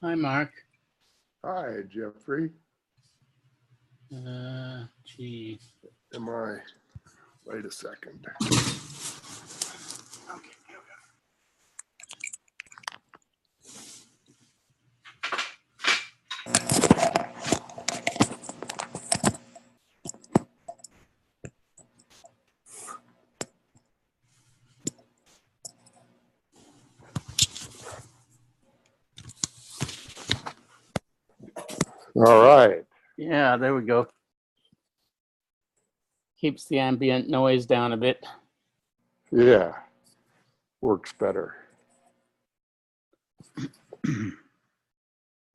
Hi, Mark. Hi, Geoffrey. Gee. Am I? Wait a second. Okay, here we All right. Yeah, there we go. Keeps the ambient noise down a bit. Yeah, works better.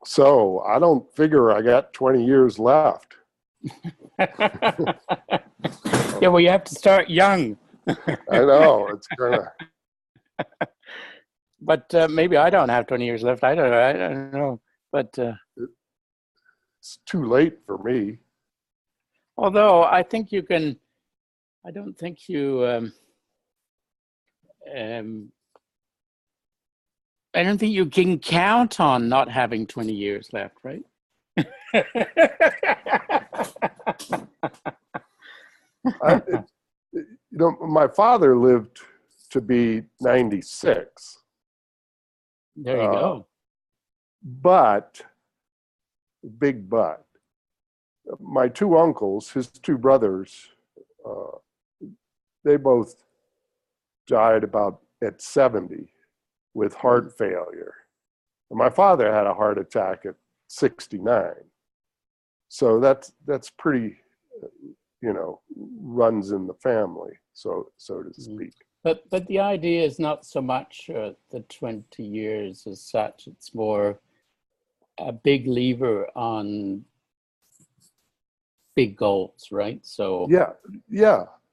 So I don't figure I got 20 years left. Yeah, well, you have to start young. I know it's gonna. But maybe I don't have 20 years left. I don't know. But It's too late for me. although I think you can, I don't think you, I don't think you can count on not having 20 years left, right? My father lived to be 96. There you go. But, big but, my two uncles, his two brothers, they both died about at 70 with heart failure. And my father had a heart attack at 69. So that's pretty, runs in the family, so to speak. But the idea is not so much the 20 years as such. It's more a big lever on big goals, right? So yeah.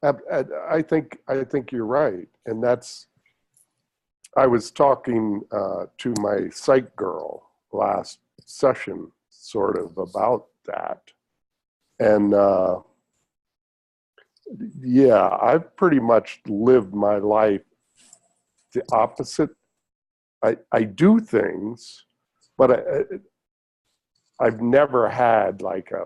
I think you're right, and that's. I was talking to my psych girl last session, sort of about that, and yeah, I've pretty much lived my life the opposite. I do things, but I've never had like a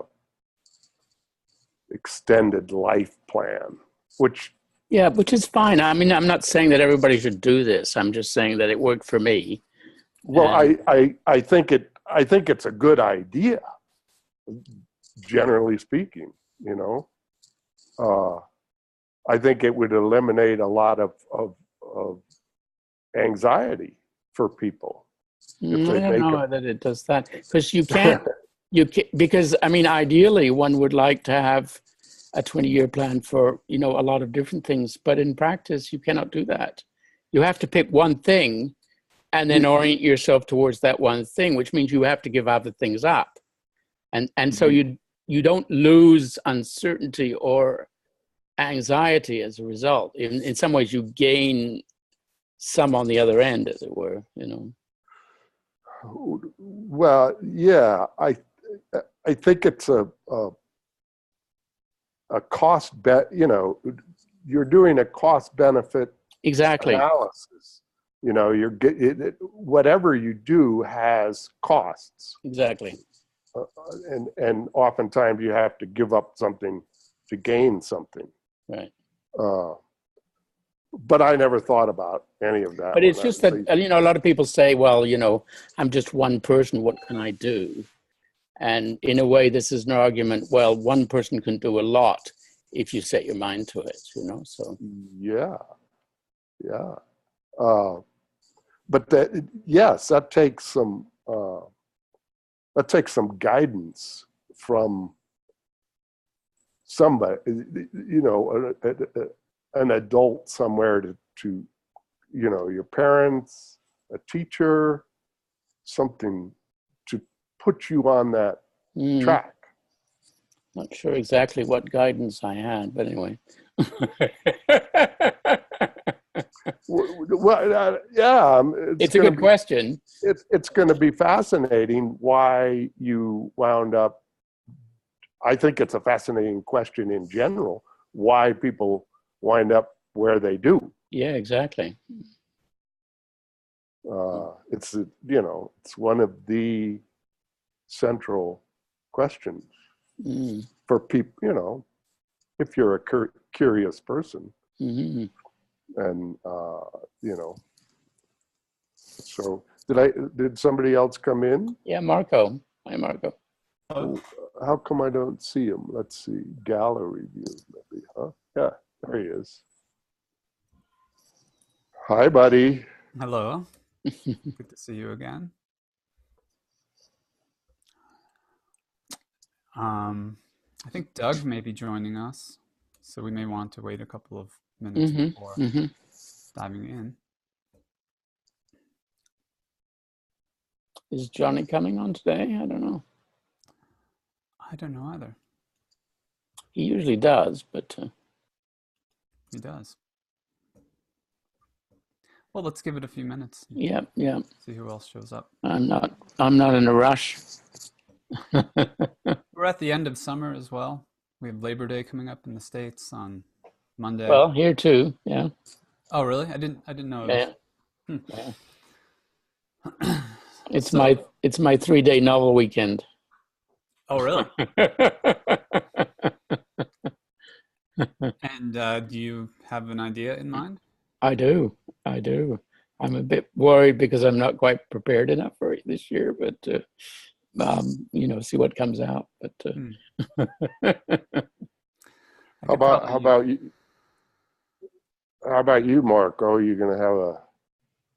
extended life plan, which is fine. I mean, I'm not saying that everybody should do this. I'm just saying that it worked for me. well, I think it's a good idea, generally speaking. I think it would eliminate a lot of anxiety for people if I they don't make know it. that it does that because because I mean, ideally, one would like to have a 20-year plan for, a lot of different things, but in practice, you cannot do that. You have to pick one thing and then orient yourself towards that one thing, which means you have to give other things up. And so you don't lose uncertainty or anxiety as a result. In some ways, you gain some on the other end, as it were, Well, yeah, I think it's a cost bet. You're doing a cost benefit Exactly. analysis. Whatever you do has costs. Exactly. And oftentimes you have to give up something to gain something. Right. But I never thought about any of that. But it's just that, a lot of people say, well, I'm just one person. What can I do? And in a way, this is an argument. Well, one person can do a lot if you set your mind to it, so. Yeah. But yes, that takes some guidance from somebody, an adult somewhere to your parents, a teacher, something to put you on that track. Not sure exactly what guidance I had, but anyway. Well, yeah, it's a good question. It's going to be fascinating why you wound up. I think it's a fascinating question in general, why people wind up where they do. Yeah, exactly. It's it's one of the central questions for people. If you're a curious person, Mm-hmm. and so did somebody else come in? Yeah, Marco. Hi, Marco. Oh, how come I don't see him? Let's see, gallery view, maybe, huh? Yeah, there he is. Hi, buddy. Hello. Good to see you again. I think Doug may be joining us, so we may want to wait a couple of minutes before diving in. Is Johnny coming on today? I don't know. I don't know either. He usually does, but He does. Well, let's give it a few minutes. yeah. See who else shows up. I'm not in a rush. We're at the end of summer as well. We have Labor Day coming up in the States on Monday. Well, here too. Yeah. Oh, really? I didn't know. Yeah. Yeah. It's my 3-day novel weekend. Oh, really? And do you have an idea in mind? I do. I'm a bit worried because I'm not quite prepared enough for it this year, but see what comes out. But how about you? How about you, Marco? Are you going to have a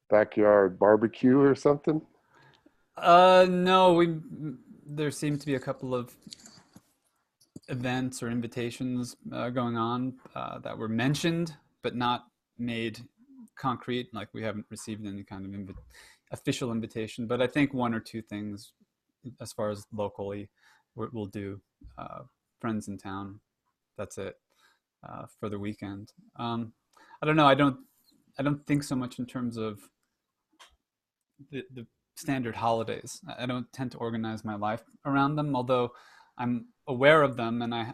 backyard barbecue or something? No, there seem to be a couple of events or invitations going on that were mentioned but not made concrete. Like, we haven't received any kind of official invitation, but I think one or two things as far as locally we'll do. Friends in town, that's it for the weekend. I don't know. I don't think so much in terms of the standard holidays. I don't tend to organize my life around them, although I'm aware of them, and I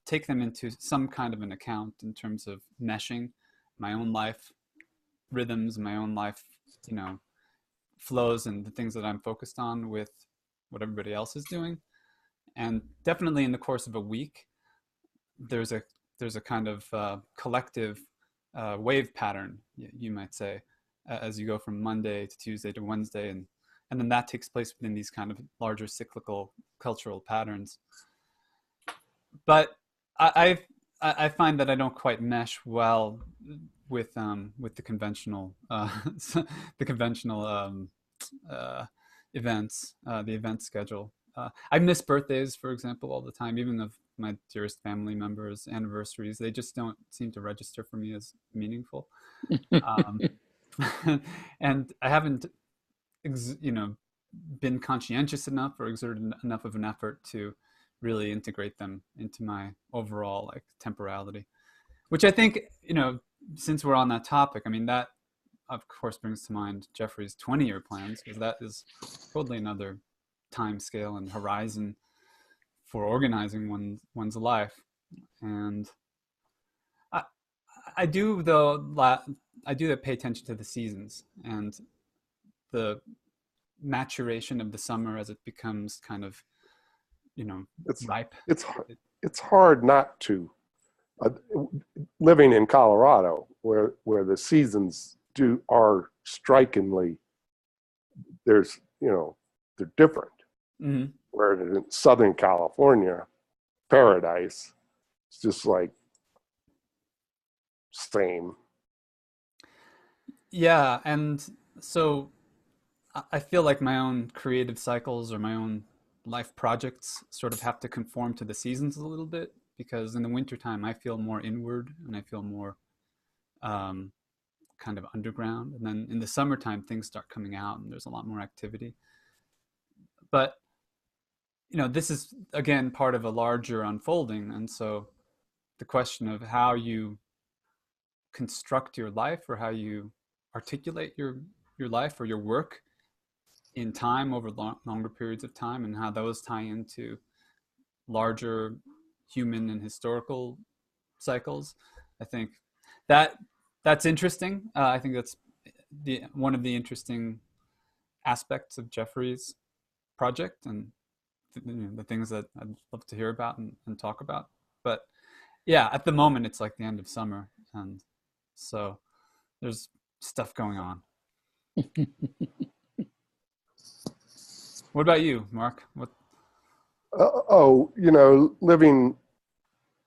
take them into some kind of an account in terms of meshing my own life rhythms, my own life flows, and the things that I'm focused on with what everybody else is doing. And definitely in the course of a week, there's a kind of collective wave pattern, you might say, as you go from Monday to Tuesday to Wednesday, and then that takes place within these kind of larger cyclical cultural patterns. But I find that I don't quite mesh well with the conventional events, the event schedule. I miss birthdays, for example, all the time, even of my dearest family members' anniversaries. They just don't seem to register for me as meaningful. And I haven't, been conscientious enough or exerted enough of an effort to really integrate them into my overall temporality, which I think, since we're on that topic, I mean, that of course brings to mind Geoffrey's 20-year plans, because that is totally another time scale and horizon for organizing one's life. And I do pay attention to the seasons and the maturation of the summer as it becomes kind of ripe. It's hard not to. Living in Colorado, where the seasons are strikingly, they're different. Mm-hmm. Where in Southern California, paradise, it's just like same. Yeah, and so I feel like my own creative cycles or my own life projects sort of have to conform to the seasons a little bit, because in the wintertime I feel more inward and I feel more kind of underground, and then in the summertime things start coming out and there's a lot more activity. But this is again part of a larger unfolding, and so the question of how you construct your life or how you articulate your life or your work in time over longer periods of time, and how those tie into larger human and historical cycles. I think that's interesting. I think that's one of the interesting aspects of Geoffrey's project, and the things that I'd love to hear about and talk about. But yeah, at the moment it's like the end of summer, and so there's stuff going on. What about you, Mark? What? Living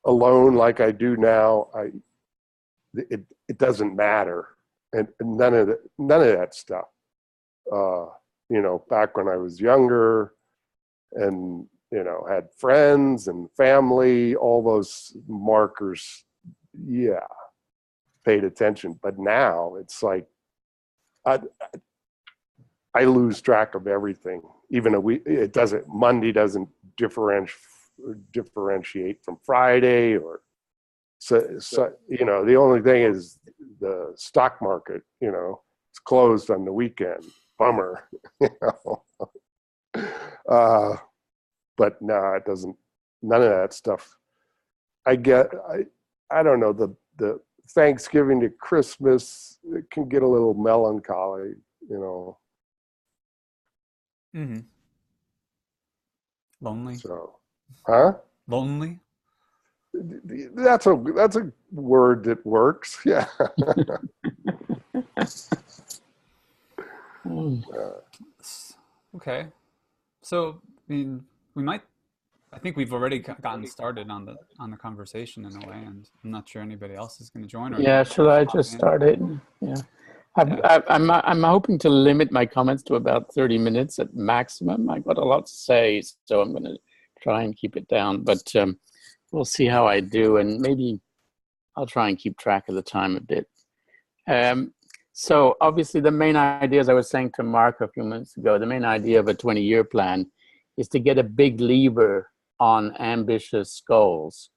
alone like I do now, it doesn't matter, and none of that stuff. Back when I was younger, and had friends and family, all those markers, yeah, paid attention. But now it's like I lose track of everything. Even Monday doesn't differentiate from Friday, or so the only thing is the stock market, it's closed on the weekend. Bummer. But no, it doesn't, none of that stuff. I don't know, the Thanksgiving to Christmas, it can get a little melancholy, Mm-hmm. Lonely. So, huh? Lonely. That's a word that works. Yeah. Okay. So, I mean, I think we've already gotten started on the conversation in a way, and I'm not sure anybody else is going to join. Yeah, should I just start it? Yeah. I'm hoping to limit my comments to about 30 minutes at maximum. I've got a lot to say, so I'm going to try and keep it down, but we'll see how I do, and maybe I'll try and keep track of the time a bit. So obviously the main idea, as I was saying to Mark a few minutes ago, the main idea of a 20-year plan is to get a big lever on ambitious goals.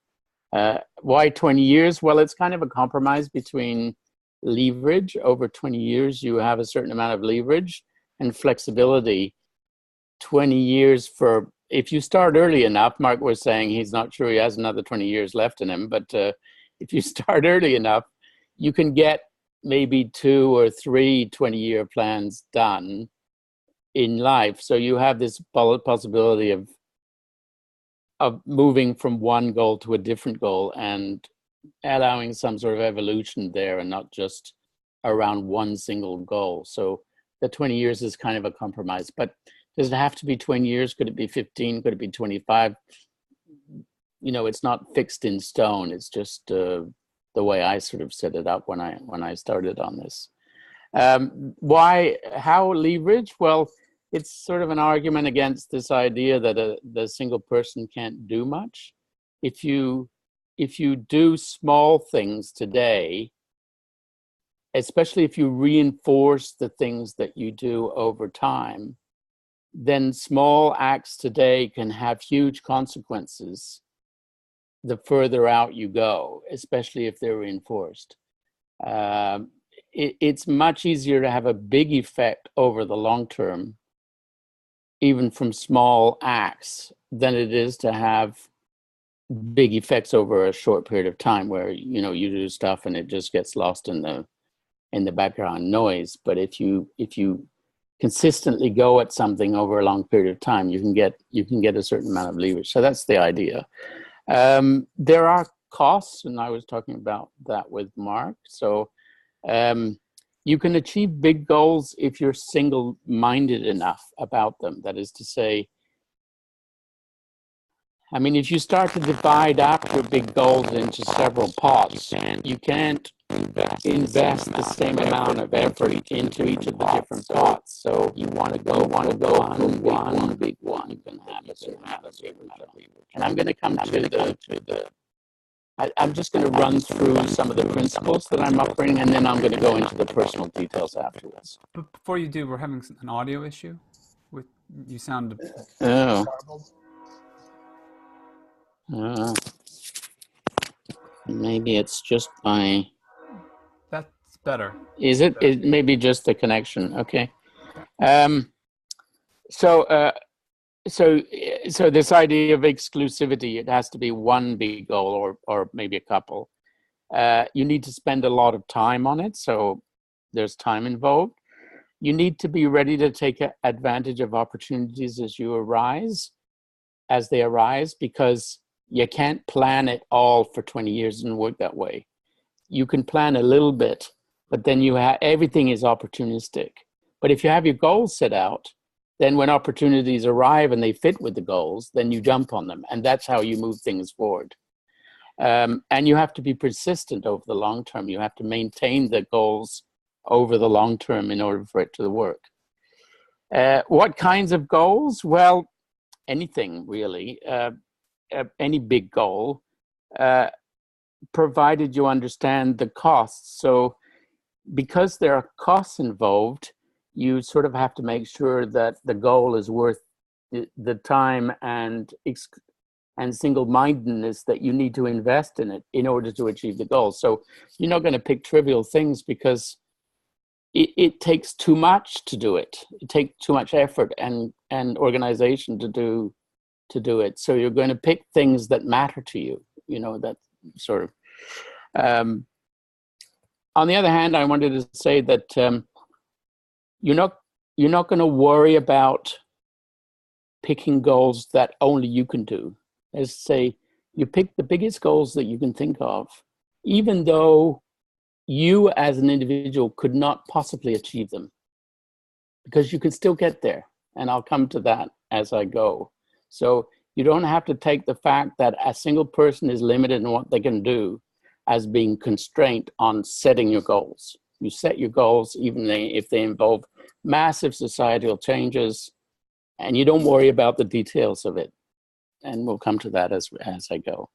Why 20 years? Well, it's kind of a compromise between leverage. Over 20 years, you have a certain amount of leverage, and flexibility. 20 years if you start early enough, Mark was saying he's not sure he has another 20 years left in him, but if you start early enough, you can get maybe 2 or 3 20-year plans done in life. So you have this possibility of moving from one goal to a different goal and allowing some sort of evolution there, and not just around one single goal. So the 20 years is kind of a compromise. But does it have to be 20 years? Could it be 15? Could it be 25? It's not fixed in stone. It's just the way I sort of set it up when I started on this. How leverage? Well, it's sort of an argument against this idea that the single person can't do much. If you do small things today, especially if you reinforce the things that you do over time, then small acts today can have huge consequences the further out you go, especially if they're reinforced. It's much easier to have a big effect over the long term, even from small acts, than it is to have big effects over a short period of time where you do stuff and it just gets lost in the background noise. But if you consistently go at something over a long period of time, you can get a certain amount of leverage. So that's the idea. There are costs, and I was talking about that with Mark. So you can achieve big goals if you're single-minded enough about them. That is to say, if you start to divide up your big goals into several pots, you can't invest the same amount of effort into each of the different pots. So you want to go from one big one. You can have a certain amount of leverage. And I'm going to come to I'm just going to run through some of the principles that I'm offering, and then I'm going to go into the personal details afterwards. But before you do, we're having an audio issue. You sound. Oh. Maybe it's just my. That's better. Is it? It may be just the connection. Okay. So this idea of exclusivity, it has to be one big goal or maybe a couple. You need to spend a lot of time on it. So There's time involved. You need to be ready to take advantage of opportunities as they arise, because you can't plan it all for 20 years and work that way. You can plan a little bit, but then everything is opportunistic. But if you have your goals set out, then when opportunities arrive and they fit with the goals, then you jump on them. And that's how you move things forward. And you have to be persistent over the long term. You have to maintain the goals over the long term in order for it to work. What kinds of goals? Well, anything really, any big goal, provided you understand the costs. So because there are costs involved, you sort of have to make sure that the goal is worth the time and single-mindedness that you need to invest in it in order to achieve the goal. So you're not going to pick trivial things, because it takes too much to do it. It takes too much effort and organization to do it. So you're going to pick things that matter to you, that sort of. On the other hand, I wanted to say that you're not going to worry about picking goals that only you can do. As say, you pick the biggest goals that you can think of, even though you as an individual could not possibly achieve them, because you can still get there. And I'll come to that as I go. So you don't have to take the fact that a single person is limited in what they can do as being constraint on setting your goals. You set your goals, even if they involve massive societal changes, and you don't worry about the details of it. And we'll come to that as I go.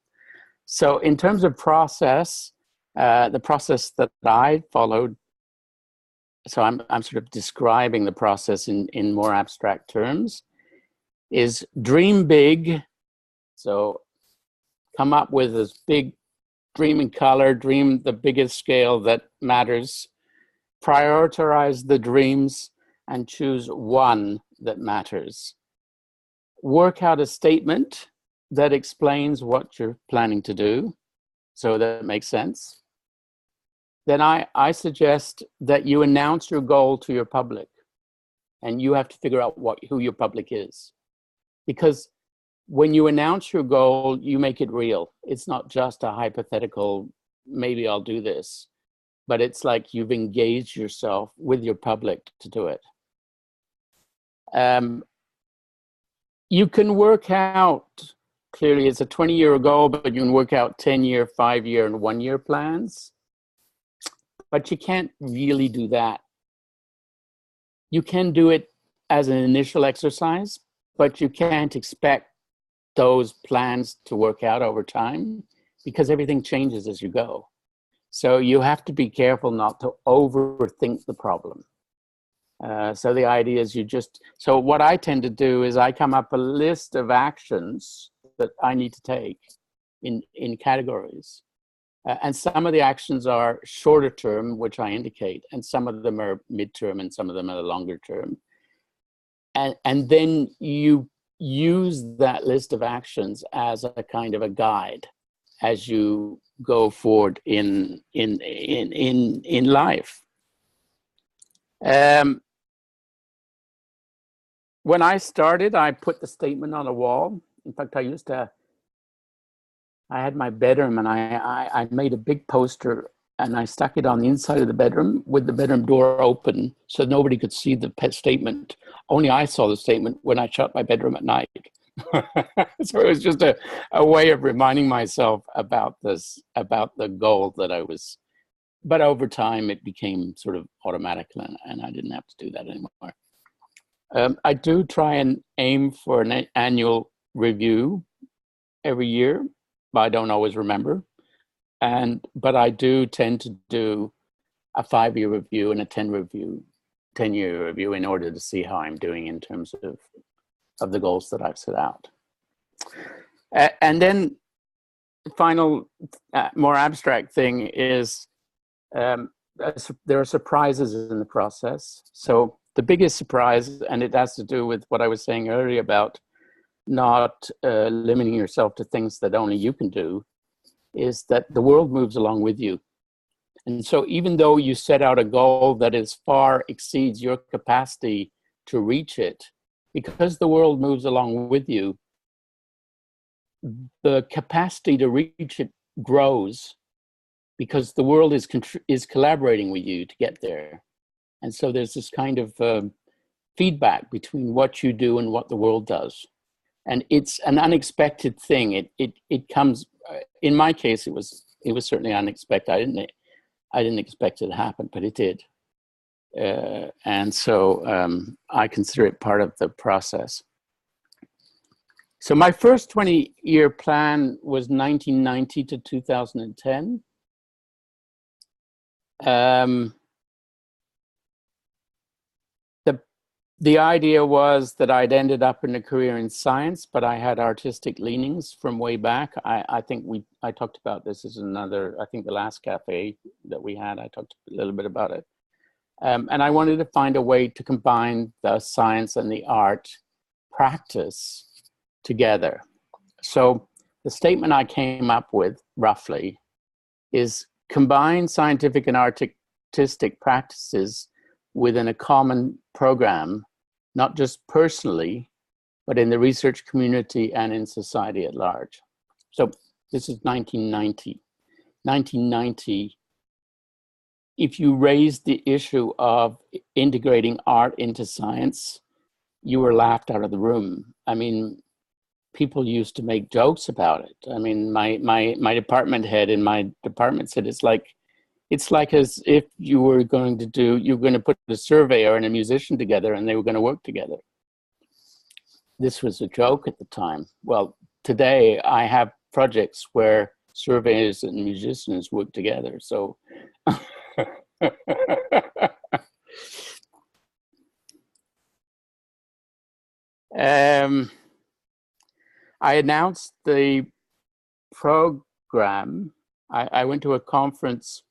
So in terms of process, the process that I followed, so I'm sort of describing the process in more abstract terms, is dream big. So come up with this big dream in color, dream the biggest scale that matters, prioritize the dreams and choose one that matters. Work out a statement that explains what you're planning to do, so that makes sense. Then I suggest that you announce your goal to your public, and you have to figure out who your public is. Because when you announce your goal, you make it real. It's not just a hypothetical, maybe I'll do this, but it's like you've engaged yourself with your public to do it. You can work out, clearly it's a 20-year goal, but you can work out 10-year, 5-year, and 1-year plans. But you can't really do that. You can do it as an initial exercise, but you can't expect those plans to work out over time, because everything changes as you go. So you have to be careful not to overthink the problem. So the idea is so what I tend to do is I come up a list of actions that I need to take in categories. And some of the actions are shorter term, which I indicate, and some of them are midterm and some of them are longer term. And then you use that list of actions as a kind of a guide as you go forward in life. When I started, I put the statement on a wall. In fact, I had my bedroom, and I made a big poster, and I stuck it on the inside of the bedroom with the bedroom door open, so nobody could see the statement. Only I saw the statement when I shut my bedroom at night. So it was just a way of reminding myself about the goal that I was. But over time, it became sort of automatic, and I didn't have to do that anymore. I do try and aim for an annual review every year, but I don't always remember. But I do tend to do a 5-year review and a 10-year review in order to see how I'm doing in terms of the goals that I've set out. And then the final, more abstract thing is there are surprises in the process. So the biggest surprise, and it has to do with what I was saying earlier about not limiting yourself to things that only you can do, is that the world moves along with you. And so even though you set out a goal that is far exceeds your capacity to reach it, because the world moves along with you, the capacity to reach it grows because the world is collaborating with you to get there. And so there's this kind of feedback between what you do and what the world does. And it's an unexpected thing. It comes, in my case, it was certainly unexpected. I didn't expect it to happen, but it did. And so I consider it part of the process. So my first 20-year plan was 1990 to 2010. The idea was that I'd ended up in a career in science, but I had artistic leanings from way back. I think I talked about this as another, I think the last cafe that we had, I talked a little bit about it. And I wanted to find a way to combine the science and the art practice together. So the statement I came up with, roughly, is combine scientific and artistic practices within a common program, not just personally, but in the research community and in society at large. So this is 1990. 1990, if you raised the issue of integrating art into science, you were laughed out of the room. I mean, people used to make jokes about it. I mean, my department head in my department said, it's like as if you were going to put a surveyor and a musician together and they were going to work together. This was a joke at the time. Well, today I have projects where surveyors and musicians work together. So I announced the program. I went to a conference,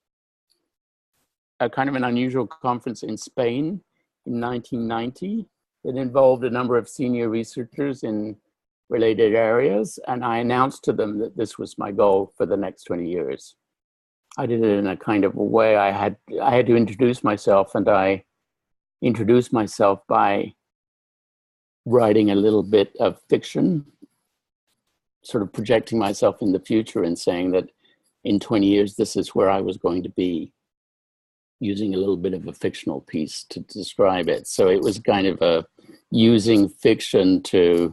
a kind of an unusual conference in Spain in 1990 that involved a number of senior researchers in related areas. And I announced to them that this was my goal for the next 20 years. I did it in a kind of a way. I had to introduce myself, and I introduced myself by writing a little bit of fiction, sort of projecting myself in the future and saying that in 20 years, this is where I was going to be, using a little bit of a fictional piece to describe it. So it was kind of using fiction to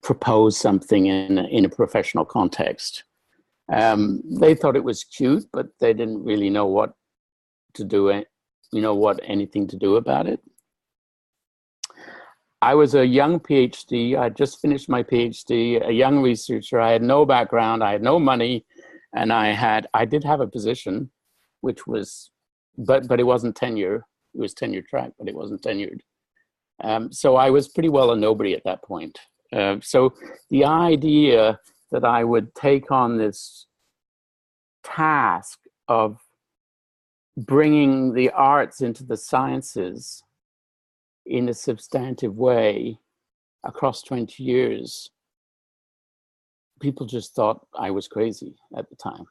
propose something in a professional context. They thought it was cute, but they didn't really know what to do, anything to do about it. I was a young PhD. I just finished my PhD, a young researcher. I had no background, I had no money, and I did have a position, which was, but it wasn't tenure. It was tenure track, but it wasn't tenured. So I was pretty well a nobody at that point. So the idea that I would take on this task of bringing the arts into the sciences in a substantive way across 20 years, people just thought I was crazy at the time.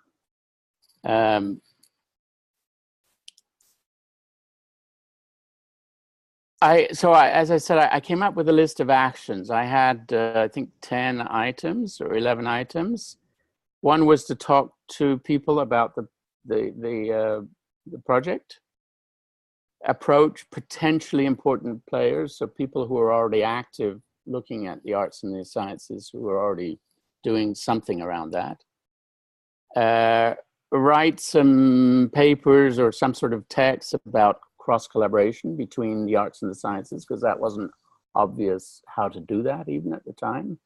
As I said, I came up with a list of actions. I had, I think, 10 items or 11 items. One was to talk to people about the project, approach potentially important players, so people who are already active looking at the arts and the sciences, who are already doing something around that. Write some papers or some sort of text about cross-collaboration between the arts and the sciences, because that wasn't obvious how to do that even at the time.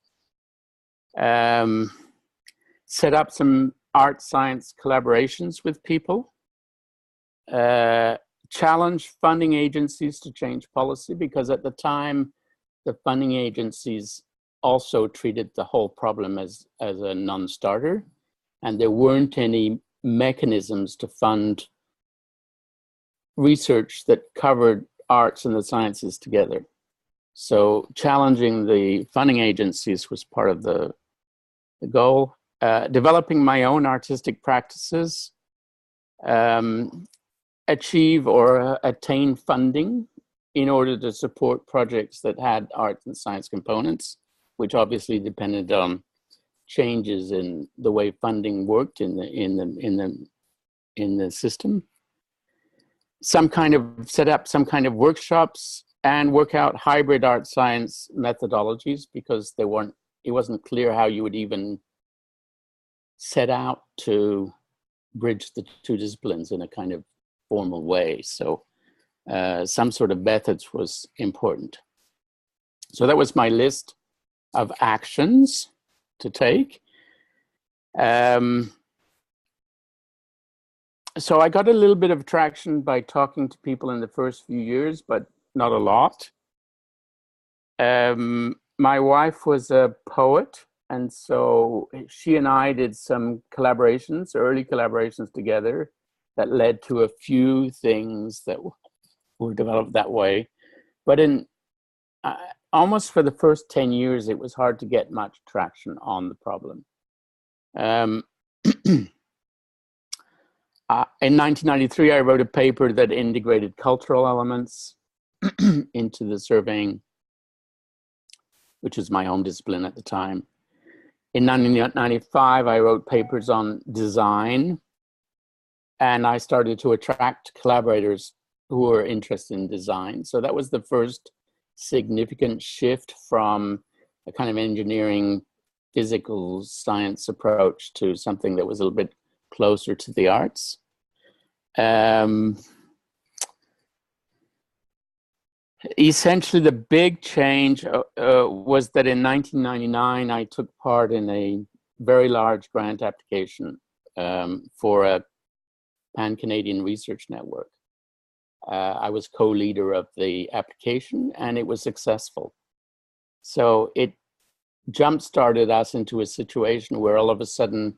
Set up some art-science collaborations with people. Challenge funding agencies to change policy, because at the time, the funding agencies also treated the whole problem as a non-starter, and there weren't any mechanisms to fund research that covered arts and the sciences together. So challenging the funding agencies was part of the goal. Developing my own artistic practices, achieve or attain funding in order to support projects that had art and science components, which obviously depended on changes in the way funding worked in the system. Set up some kind of workshops and work out hybrid art science methodologies, because it wasn't clear how you would even set out to bridge the two disciplines in a kind of formal way. So some sort of methods was important. So that was my list of actions to take. So I got a little bit of traction by talking to people in the first few years, but not a lot. My wife was a poet, and so she and I did some collaborations, early collaborations together, that led to a few things that were developed that way. But in almost for the first 10 years, it was hard to get much traction on the problem. In 1993, I wrote a paper that integrated cultural elements into the surveying, which was my own discipline at the time. In 1995, I wrote papers on design, and I started to attract collaborators who were interested in design. So that was the first significant shift from a kind of engineering, physical science approach to something that was a little bit closer to the arts. Essentially, the big change was that in 1999, I took part in a very large grant application for a Pan-Canadian research network. I was co-leader of the application, and it was successful. So it jump-started us into a situation where all of a sudden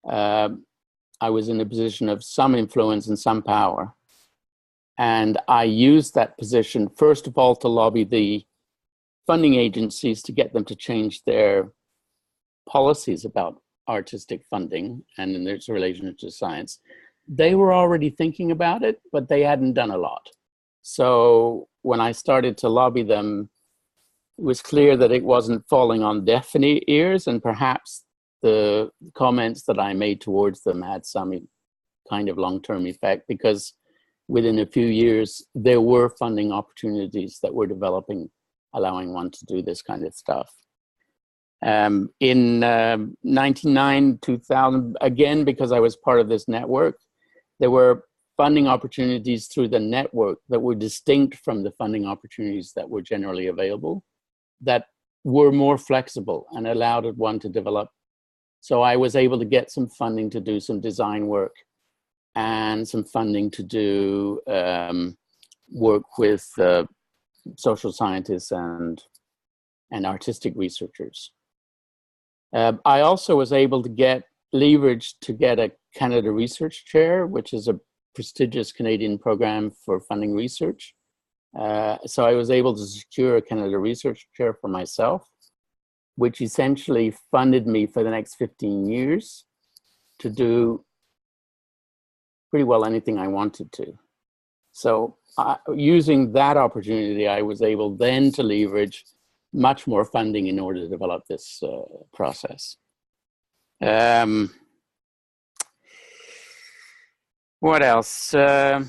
I was in a position of some influence and some power. And I used that position, first of all, to lobby the funding agencies to get them to change their policies about artistic funding and in its relationship to science. They were already thinking about it, but they hadn't done a lot. So when I started to lobby them, it was clear that it wasn't falling on deaf ears, and perhaps the comments that I made towards them had some kind of long-term effect, because within a few years, there were funding opportunities that were developing, allowing one to do this kind of stuff. In 1999, 2000, again, because I was part of this network, there were funding opportunities through the network that were distinct from the funding opportunities that were generally available, that were more flexible and allowed one to develop. So I was able to get some funding to do some design work and some funding to do work with social scientists and artistic researchers. I also was able to get leverage to get a Canada Research Chair, which is a prestigious Canadian program for funding research. So I was able to secure a Canada Research Chair for myself, which essentially funded me for the next 15 years to do pretty well anything I wanted to. So using that opportunity, I was able then to leverage much more funding in order to develop this process. What else? So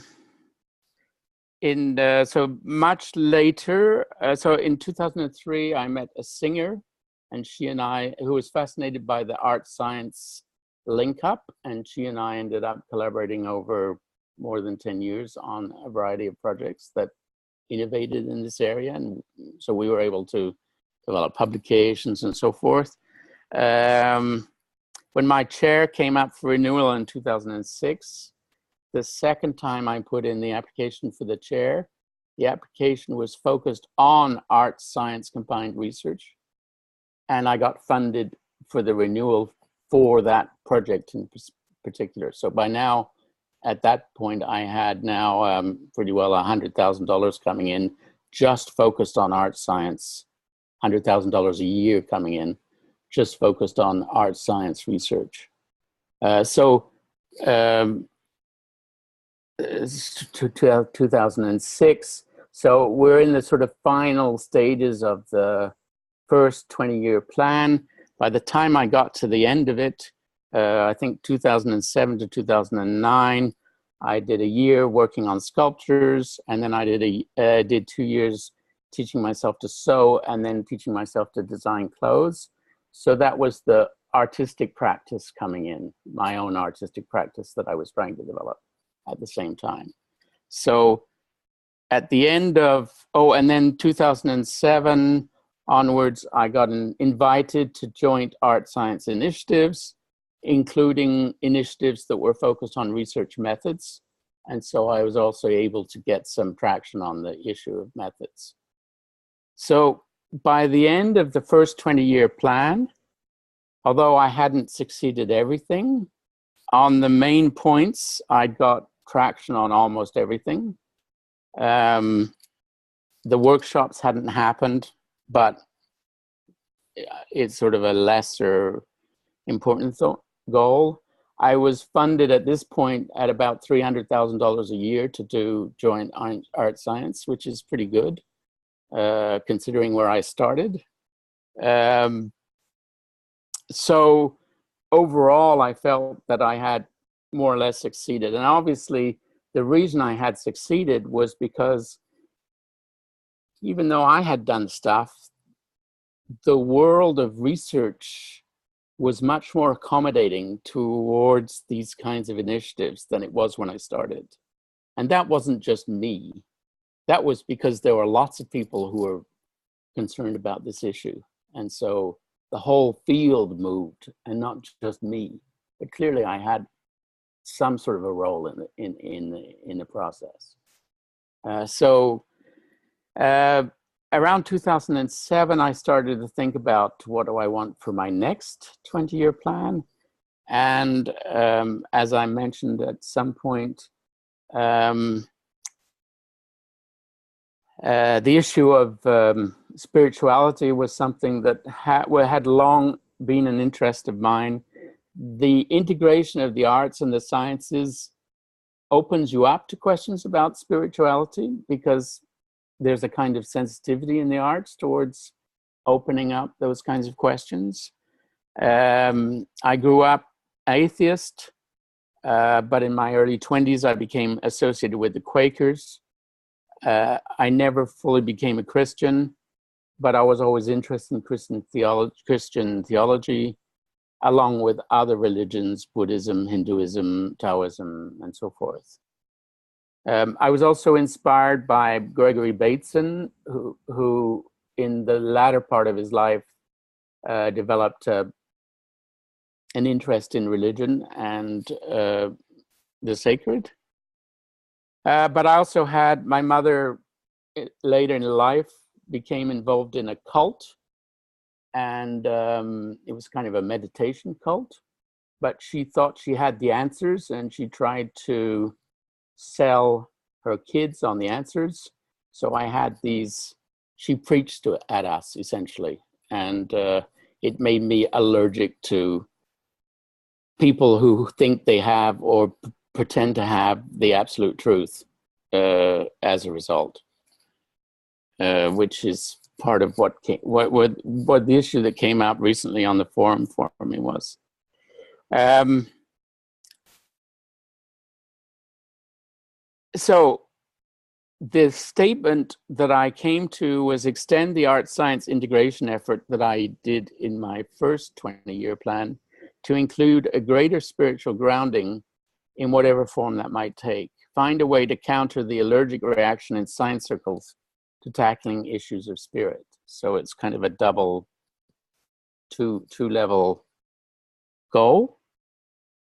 much later, so in 2003, I met a singer, and she and I, who was fascinated by the art science link up, and she and I ended up collaborating over more than 10 years on a variety of projects that innovated in this area. And so we were able to develop publications and so forth. When my chair came up for renewal in 2006, the second time I put in the application for the chair, the application was focused on art science combined research. And I got funded for the renewal for that project in particular. So by now, at that point, I had now pretty well $100,000 coming in, just focused on art science, $100,000 a year coming in, just focused on art science research. 2006. So we're in the sort of final stages of the first 20-year plan. By the time I got to the end of it, I think 2007 to 2009, I did a year working on sculptures, and then I did 2 years teaching myself to sew, and then teaching myself to design clothes. So that was the artistic practice coming in, my own artistic practice that I was trying to develop at the same time. So at the end of, and then 2007 onwards, I got invited to joint art science initiatives, including initiatives that were focused on research methods. And so I was also able to get some traction on the issue of methods. So by the end of the first 20-year plan, although I hadn't succeeded everything, on the main points, I got traction on almost everything. The workshops hadn't happened, but it's sort of a lesser important goal. I was funded at this point at about $300,000 a year to do joint art science, which is pretty good, considering where I started. So overall, I felt that I had more or less succeeded. And obviously, the reason I had succeeded was because even though I had done stuff, the world of research was much more accommodating towards these kinds of initiatives than it was when I started. And that wasn't just me. That was because there were lots of people who were concerned about this issue. And so the whole field moved, and not just me. But clearly I had some sort of a role in the process. Around 2007, I started to think about what do I want for my next 20-year plan. And as I mentioned at some point, the issue of spirituality was something that had long been an interest of mine. The integration of the arts and the sciences opens you up to questions about spirituality, because there's a kind of sensitivity in the arts towards opening up those kinds of questions. I grew up atheist, but in my early 20s, I became associated with the Quakers. I never fully became a Christian, but I was always interested in Christian theology, along with other religions, Buddhism, Hinduism, Taoism, and so forth. I was also inspired by Gregory Bateson, who in the latter part of his life developed an interest in religion and the sacred. But I also had my mother later in life became involved in a cult, and it was kind of a meditation cult, but she thought she had the answers, and she tried to sell her kids on the answers. So I had these, she preached at us essentially, and it made me allergic to people who think they have or pretend to have the absolute truth as a result, which is part of what the issue that came out recently on the forum for me was. So the statement that I came to was extend the art science integration effort that I did in my first 20-year plan to include a greater spiritual grounding in whatever form that might take. Find a way to counter the allergic reaction in science circles to tackling issues of spirit. So it's kind of a double two-level goal.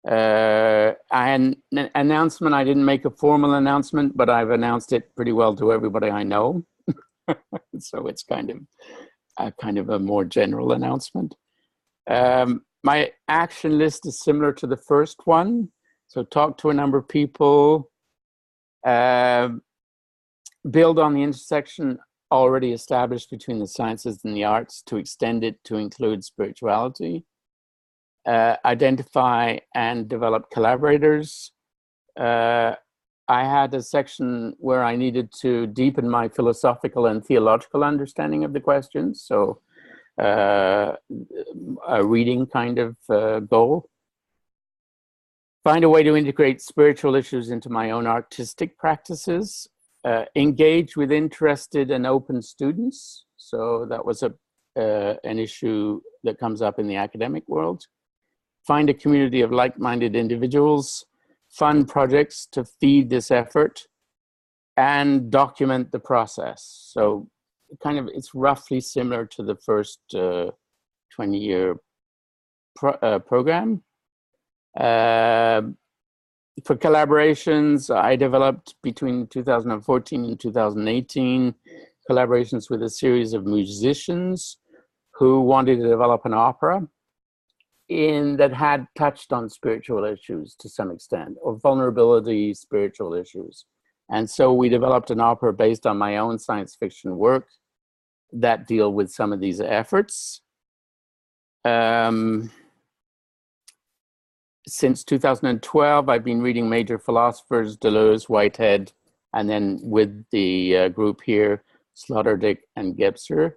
An announcement, I didn't make a formal announcement, but I've announced it pretty well to everybody I know. So it's kind of a more general announcement. My action list is similar to the first one. So talk to a number of people, build on the intersection already established between the sciences and the arts to extend it to include spirituality. Identify and develop collaborators, I had a section where I needed to deepen my philosophical and theological understanding of the questions. So a reading kind of goal. Find a way to integrate spiritual issues into my own artistic practices. Engage with interested and open students. So that was an issue that comes up in the academic world. Find a community of like-minded individuals. Fund projects to feed this effort. And document the process. So kind of, it's roughly similar to the first 20-year program. For collaborations, I developed between 2014 and 2018 collaborations with a series of musicians who wanted to develop an opera that had touched on spiritual issues to some extent, or vulnerability spiritual issues. And so we developed an opera based on my own science fiction work that deal with some of these efforts. Since 2012, I've been reading major philosophers, Deleuze, Whitehead, and then with the group here, Sloterdijk and Gebser,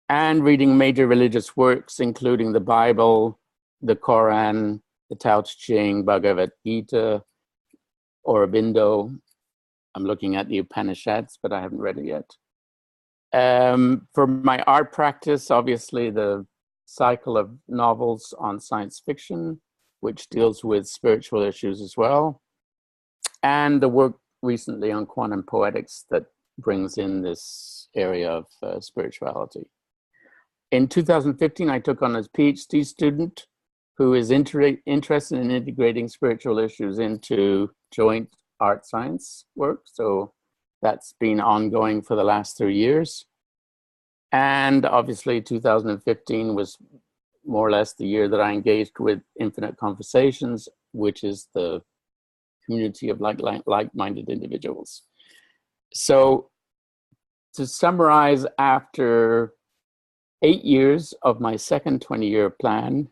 and reading major religious works, including the Bible, the Quran, the Tao Te Ching, Bhagavad Gita, Aurobindo. I'm looking at the Upanishads, but I haven't read it yet. For my art practice, obviously the cycle of novels on science fiction, which deals with spiritual issues as well, and the work recently on quantum poetics that brings in this area of spirituality. In 2015, I took on a PhD student who is interested in integrating spiritual issues into joint art science work. So that's been ongoing for the last 3 years. And obviously 2015 was more or less the year that I engaged with Infinite Conversations, which is the community of like-minded individuals. So to summarize, after 8 years of my second 20-year plan,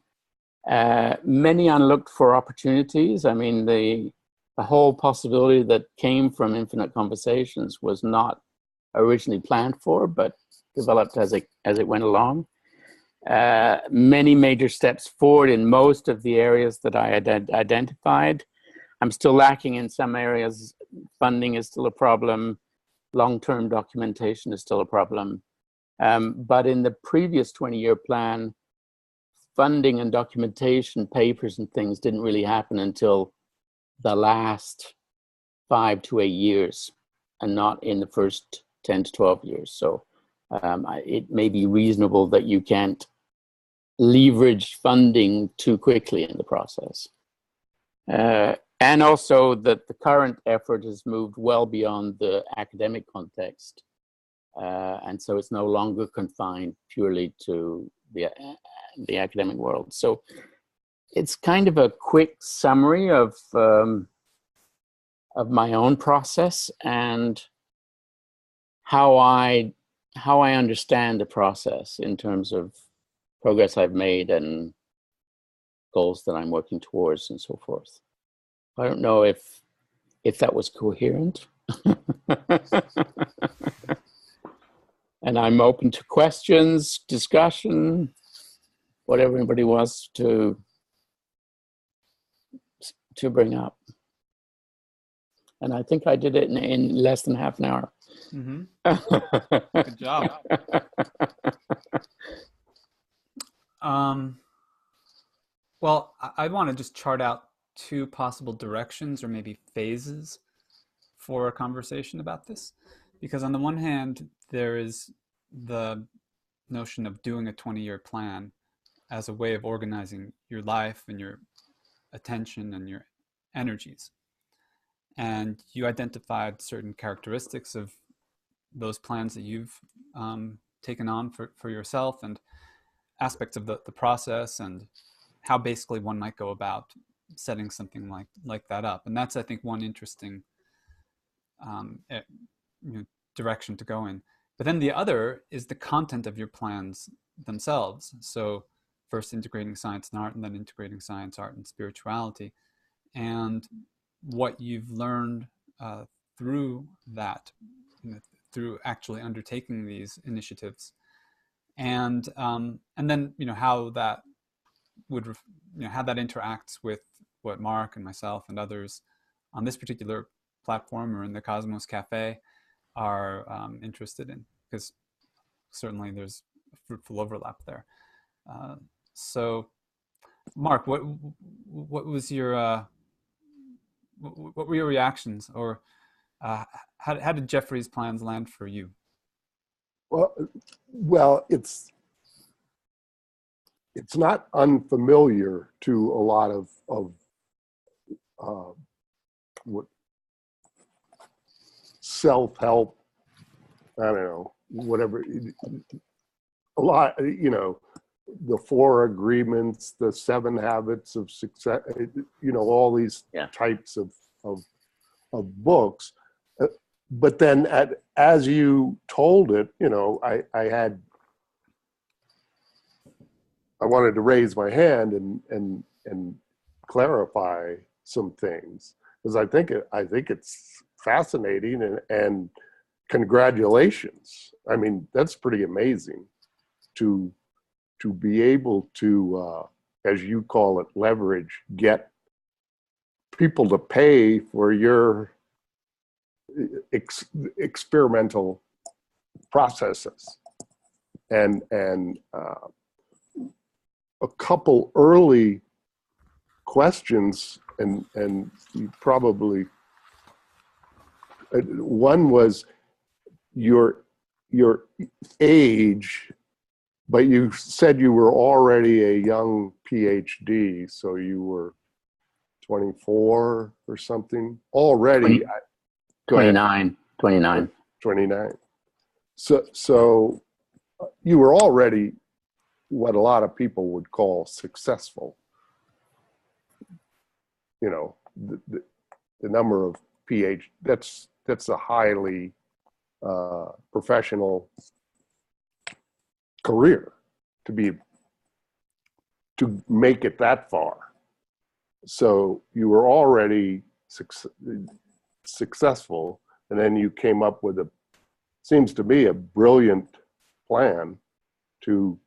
many unlooked for opportunities. I mean, the whole possibility that came from Infinite Conversations was not originally planned for, but developed as it went along. Many major steps forward in most of the areas that I had identified. I'm still lacking in some areas. Funding is still a problem. Long-term documentation is still a problem. But in the previous 20-year plan, funding and documentation, papers and things didn't really happen until the last 5 to 8 years, and not in the first 10 to 12 years. So it may be reasonable that you can't leverage funding too quickly in the process. And also that the current effort has moved well beyond the academic context. And so it's no longer confined purely to the academic world. So it's kind of a quick summary of my own process and how I understand the process in terms of progress I've made and goals that I'm working towards and so forth. I don't know if that was coherent. And I'm open to questions, discussion, whatever anybody wants to bring up. And I think I did it in less than half an hour. Mm-hmm. Good job. Well, I want to just chart out 2 possible directions or maybe phases for a conversation about this. Because on the one hand, there is the notion of doing a 20-year plan as a way of organizing your life and your attention and your energies. And you identified certain characteristics of those plans that you've taken on for yourself, and aspects of the process, and how basically one might go about setting something like that up. And that's, I think, one interesting direction to go in. But then the other is the content of your plans themselves. So first integrating science and art, and then integrating science, art, and spirituality. And what you've learned through that, through actually undertaking these initiatives, and then how that would how that interacts with what Mark and myself and others on this particular platform or in the Cosmos Café are interested in, because certainly there's a fruitful overlap there. So, Mark, what was your what were your reactions, or how did Geoffrey's plans land for you? Well, it's not unfamiliar to a lot of what self-help, I don't know, whatever, a lot, the 4 agreements, the 7 habits of success, all these types of books. But then as you told it, I wanted to raise my hand and clarify some things, because I think it's fascinating, and congratulations. I mean, that's pretty amazing to be able to, as you call it, leverage, get people to pay for your experimental processes. And a couple early questions, and you probably, one was your age, but you said you were already a young PhD, so you were 24 or something already. 29. 29. So you were already what a lot of people would call successful. The number of PhD, that's a highly professional career to make it that far. So you were already successful, and then you came up with seems to me, a brilliant plan to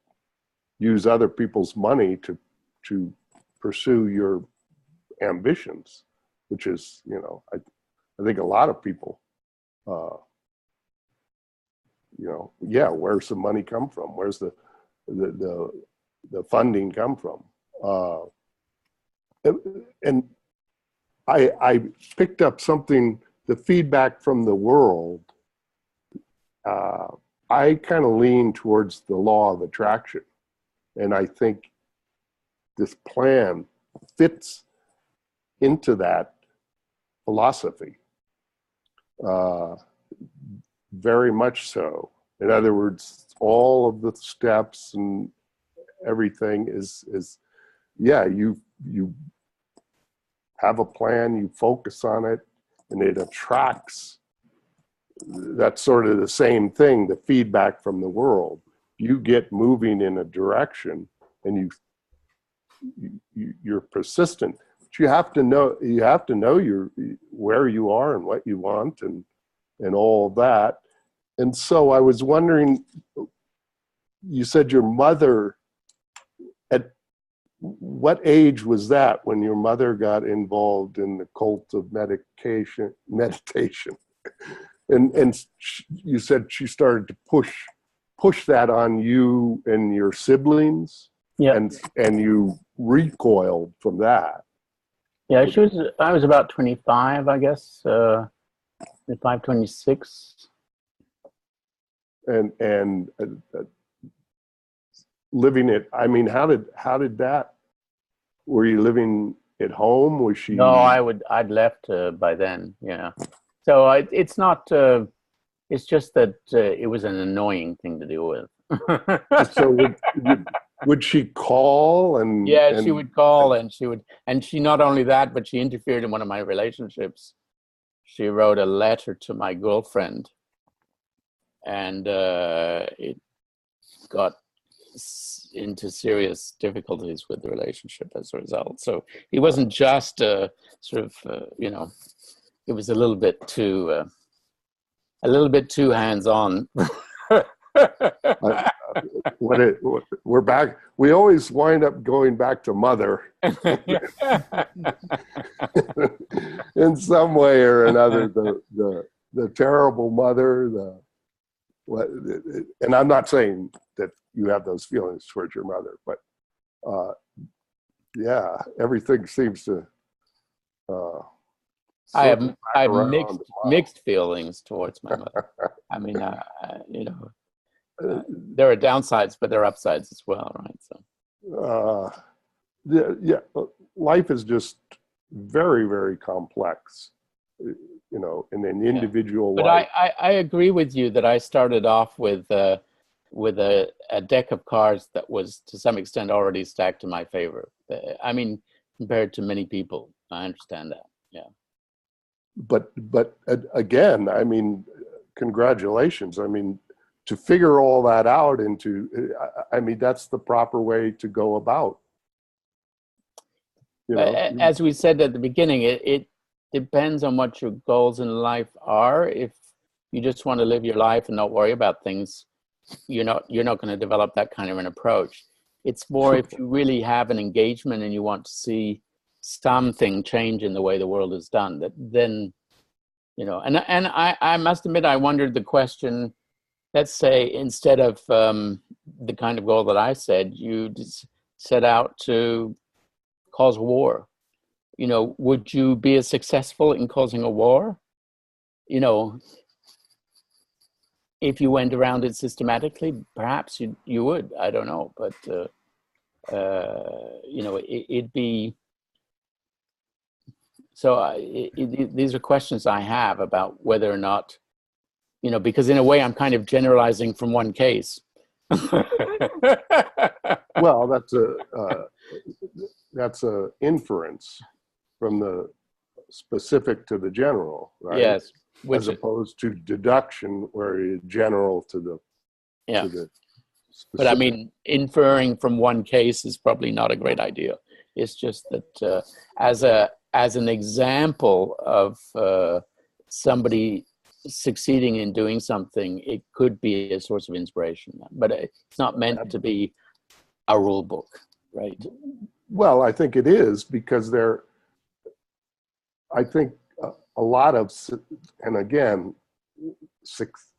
use other people's money to pursue your ambitions, which is, I think a lot of people, where's the money come from? Where's the funding come from? And I picked up something, the feedback from the world. I kind of lean towards the law of attraction. And I think this plan fits into that philosophy. Very much so. In other words, all of the steps and everything is you have a plan, you focus on it, and it attracts. That's sort of the same thing, the feedback from the world. You get moving in a direction, and you're persistent. But you have to know where you are and what you want, and all of that. And so I was wondering, you said your mother, at what age was that when your mother got involved in the cult of meditation? And you said she started to push that on you and your siblings, and you recoiled from that. Yeah, I was about 25, I guess, 25, 26. And living it, I mean, how did that, were you living at home? Was she? No, I'd left by then, yeah. So it's not, it's just that it was an annoying thing to deal with. So would she call and? Yeah, she would call, and she not only that, but she interfered in one of my relationships. She wrote a letter to my girlfriend, and it got into serious difficulties with the relationship as a result. So he wasn't just sort of, it was a little bit too hands-on. We're back. We always wind up going back to mother in some way or another. The terrible mother. And I'm not saying that you have those feelings towards your mother, but yeah, everything seems to. I have mixed feelings towards my mother. I mean, there are downsides, but there are upsides as well, right? So, life is just very, very complex, in an individual but life. I agree with you that I started off with a deck of cards that was to some extent already stacked in my favor. I mean, compared to many people, I understand that. Yeah. But again, I mean, congratulations. I mean, to figure all that out that's the proper way to go about. As we said at the beginning, it depends on what your goals in life are. If you just want to live your life and not worry about things, you're not going to develop that kind of an approach. It's more if you really have an engagement and you want to see something change in the way the world is done, then and I must admit, I wondered the question. Let's say instead of the kind of goal that I said, you just set out to cause war. Would you be as successful in causing a war? If you went around it systematically, perhaps you would. I don't know, but it'd be. So these are questions I have about whether or not, because in a way I'm kind of generalizing from one case. Well, that's a inference from the specific to the general, right? Yes. As opposed to deduction, where you're general to the specific. But I mean, inferring from one case is probably not a great idea. It's just that as an example of somebody succeeding in doing something, it could be a source of inspiration, but it's not meant to be a rule book, right? Well, I think it is, because I think a lot of, and again,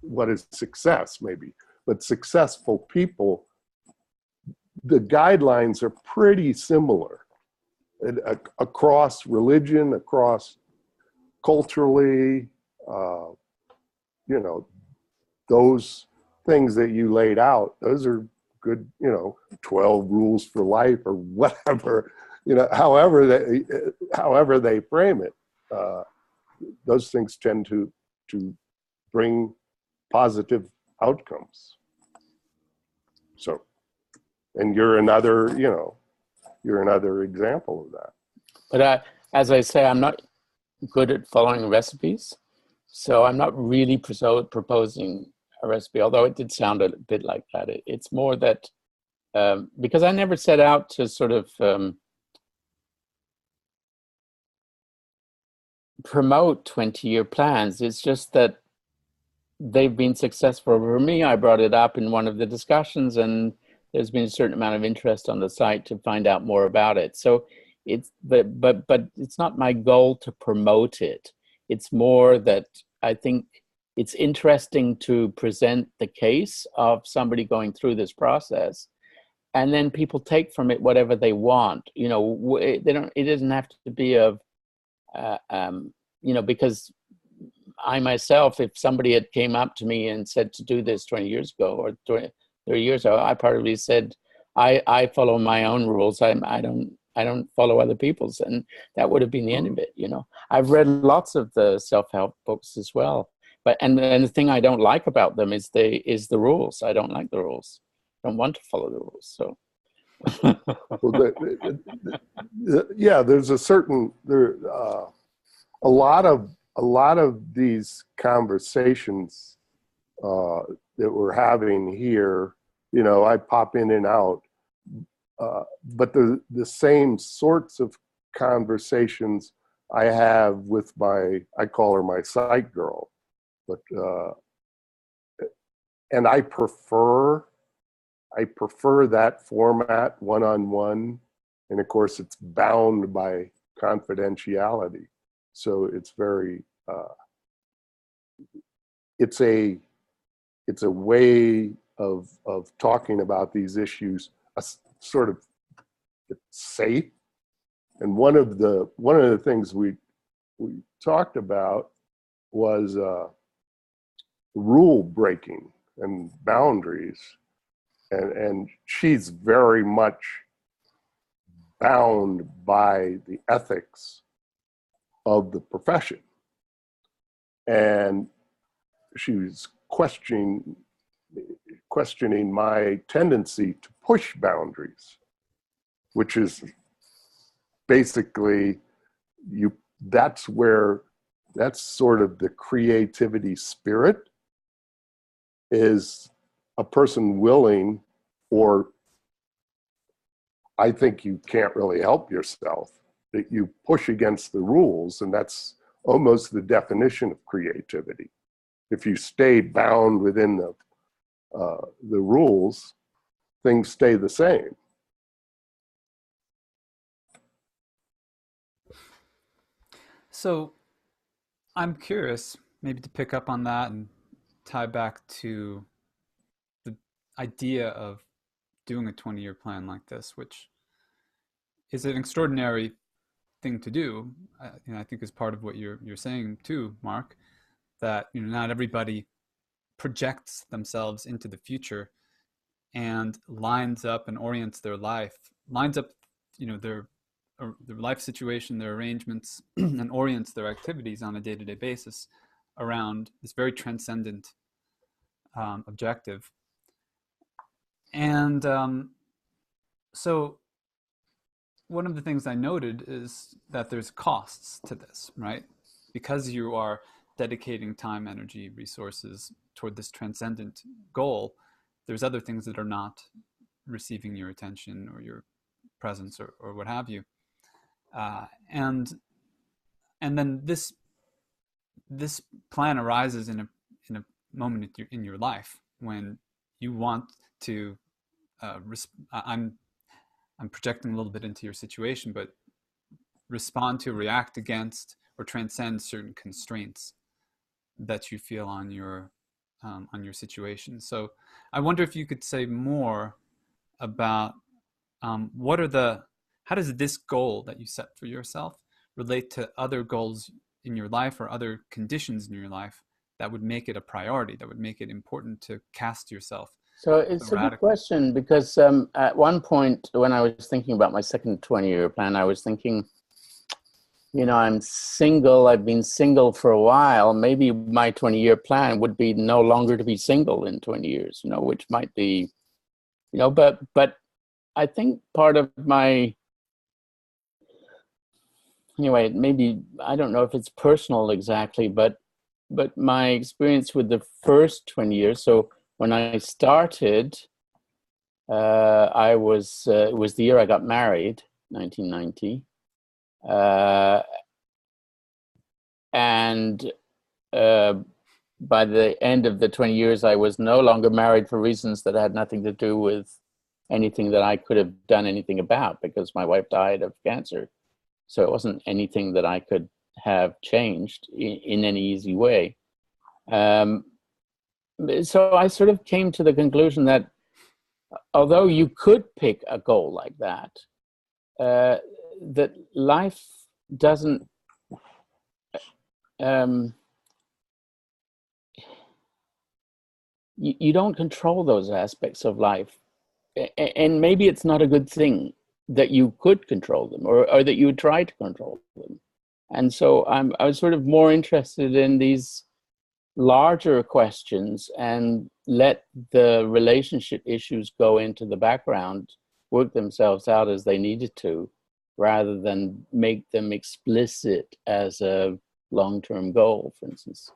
what is success maybe, but successful people, the guidelines are pretty similar across religion, across culturally, those things that you laid out, those are good, 12 rules for life or whatever, however they frame it. Those things tend to bring positive outcomes. So, and you're another example of that. But as I say, I'm not good at following recipes, so I'm not really proposing a recipe, although it did sound a bit like that. It's more that because I never set out to sort of promote 20-year plans. It's just that they've been successful. For me, I brought it up in one of the discussions, and there's been a certain amount of interest on the site to find out more about it. So it's but it's not my goal to promote it. It's more that I think it's interesting to present the case of somebody going through this process, and then people take from it whatever they want. It doesn't have to be of because I myself, if somebody had came up to me and said to do this 20 years ago or 30 years ago, I probably said, I follow my own rules. I don't follow other people's, and that would have been the end of it. I've read lots of the self-help books as well, but and the thing I don't like about them is the rules. I don't like the rules. I don't want to follow the rules. So. Well, yeah, there's a lot of these conversations that we're having here, you know, I pop in and out. But the same sorts of conversations I have with I call her my sight girl, but and I prefer that format, one-on-one, and of course it's bound by confidentiality, so it's very it's a way of talking about these issues, sort of safe. And one of the things we talked about was rule breaking and boundaries, and she's very much bound by the ethics of the profession, and she was questioning my tendency to push boundaries, which is basically that's sort of the creativity spirit, is a person willing, or I think you can't really help yourself, that you push against the rules, and that's almost the definition of creativity. If you stay bound within the rules, things stay the same. So I'm curious, maybe to pick up on that and tie back to the idea of doing a 20-year plan like this, which is an extraordinary thing to do. I think is part of what you're saying too, Mark, that not everybody projects themselves into the future and lines up and orients their life, lines up their life situation, their arrangements, and orients their activities on a day-to-day basis around this very transcendent objective. And so one of the things I noted is that there's costs to this, right? Because you are dedicating time, energy, resources toward this transcendent goal, there's other things that are not receiving your attention or your presence or what have you. And then this plan arises in a moment in your life when you want to I'm projecting a little bit into your situation, but respond to, react against, or transcend certain constraints that you feel on your situation. So I wonder if you could say more about how does this goal that you set for yourself relate to other goals in your life or other conditions in your life that would make it a priority, that would make it important to cast yourself. So it's a good question, because at one point when I was thinking about my second 20-year plan, I was thinking, I'm single, I've been single for a while, maybe my 20-year plan would be no longer to be single in 20 years, which might be, but I think part of anyway, maybe, I don't know if it's personal exactly, but my experience with the first 20 years, so when I started, it was the year I got married, 1990. And by the end of the 20 years, I was no longer married for reasons that had nothing to do with anything that I could have done anything about, because my wife died of cancer. So it wasn't anything that I could have changed in any easy way. So I sort of came to the conclusion that although you could pick a goal like that, that life doesn't, you don't control those aspects of life. And maybe it's not a good thing that you could control them, or that you would try to control them. And so I was sort of more interested in these larger questions and let the relationship issues go into the background, work themselves out as they needed to, rather than make them explicit as a long-term goal, for instance.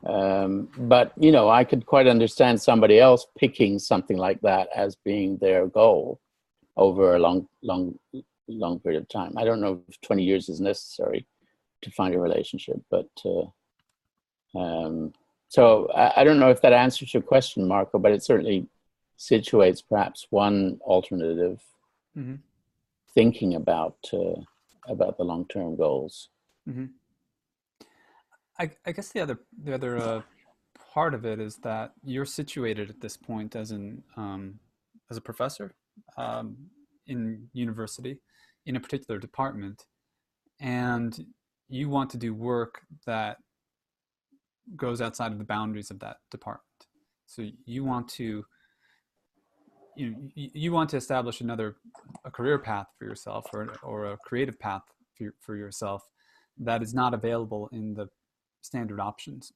But, you know, I could quite understand somebody else picking something like that as being their goal over a long period of time. I don't know if 20 years is necessary to find a relationship, but so I don't know if that answers your question, Marco, but it certainly situates perhaps one alternative Mm-hmm. thinking about the long-term goals. Mm-hmm. I guess the other part of it is that you're situated at this point as a professor um, in university in a particular department, and you want to do work that goes outside of the boundaries of that department. So you want to establish a career path for yourself, or a creative path for yourself that is not available in the standard options.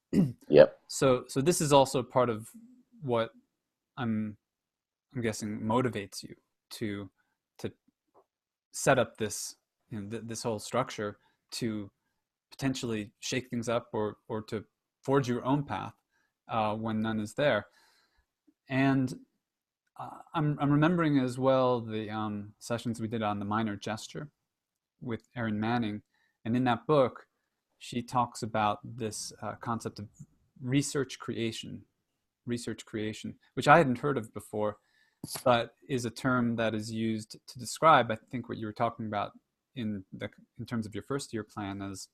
Yep. So this is also part of what I'm guessing motivates you to set up this, this whole structure to potentially shake things up, or to forge your own path when none is there. And I'm remembering as well the sessions we did on the minor gesture with Erin Manning, and in that book, she talks about this concept of research creation, which I hadn't heard of before, but is a term that is used to describe, I think, what you were talking about in terms of your first year plan as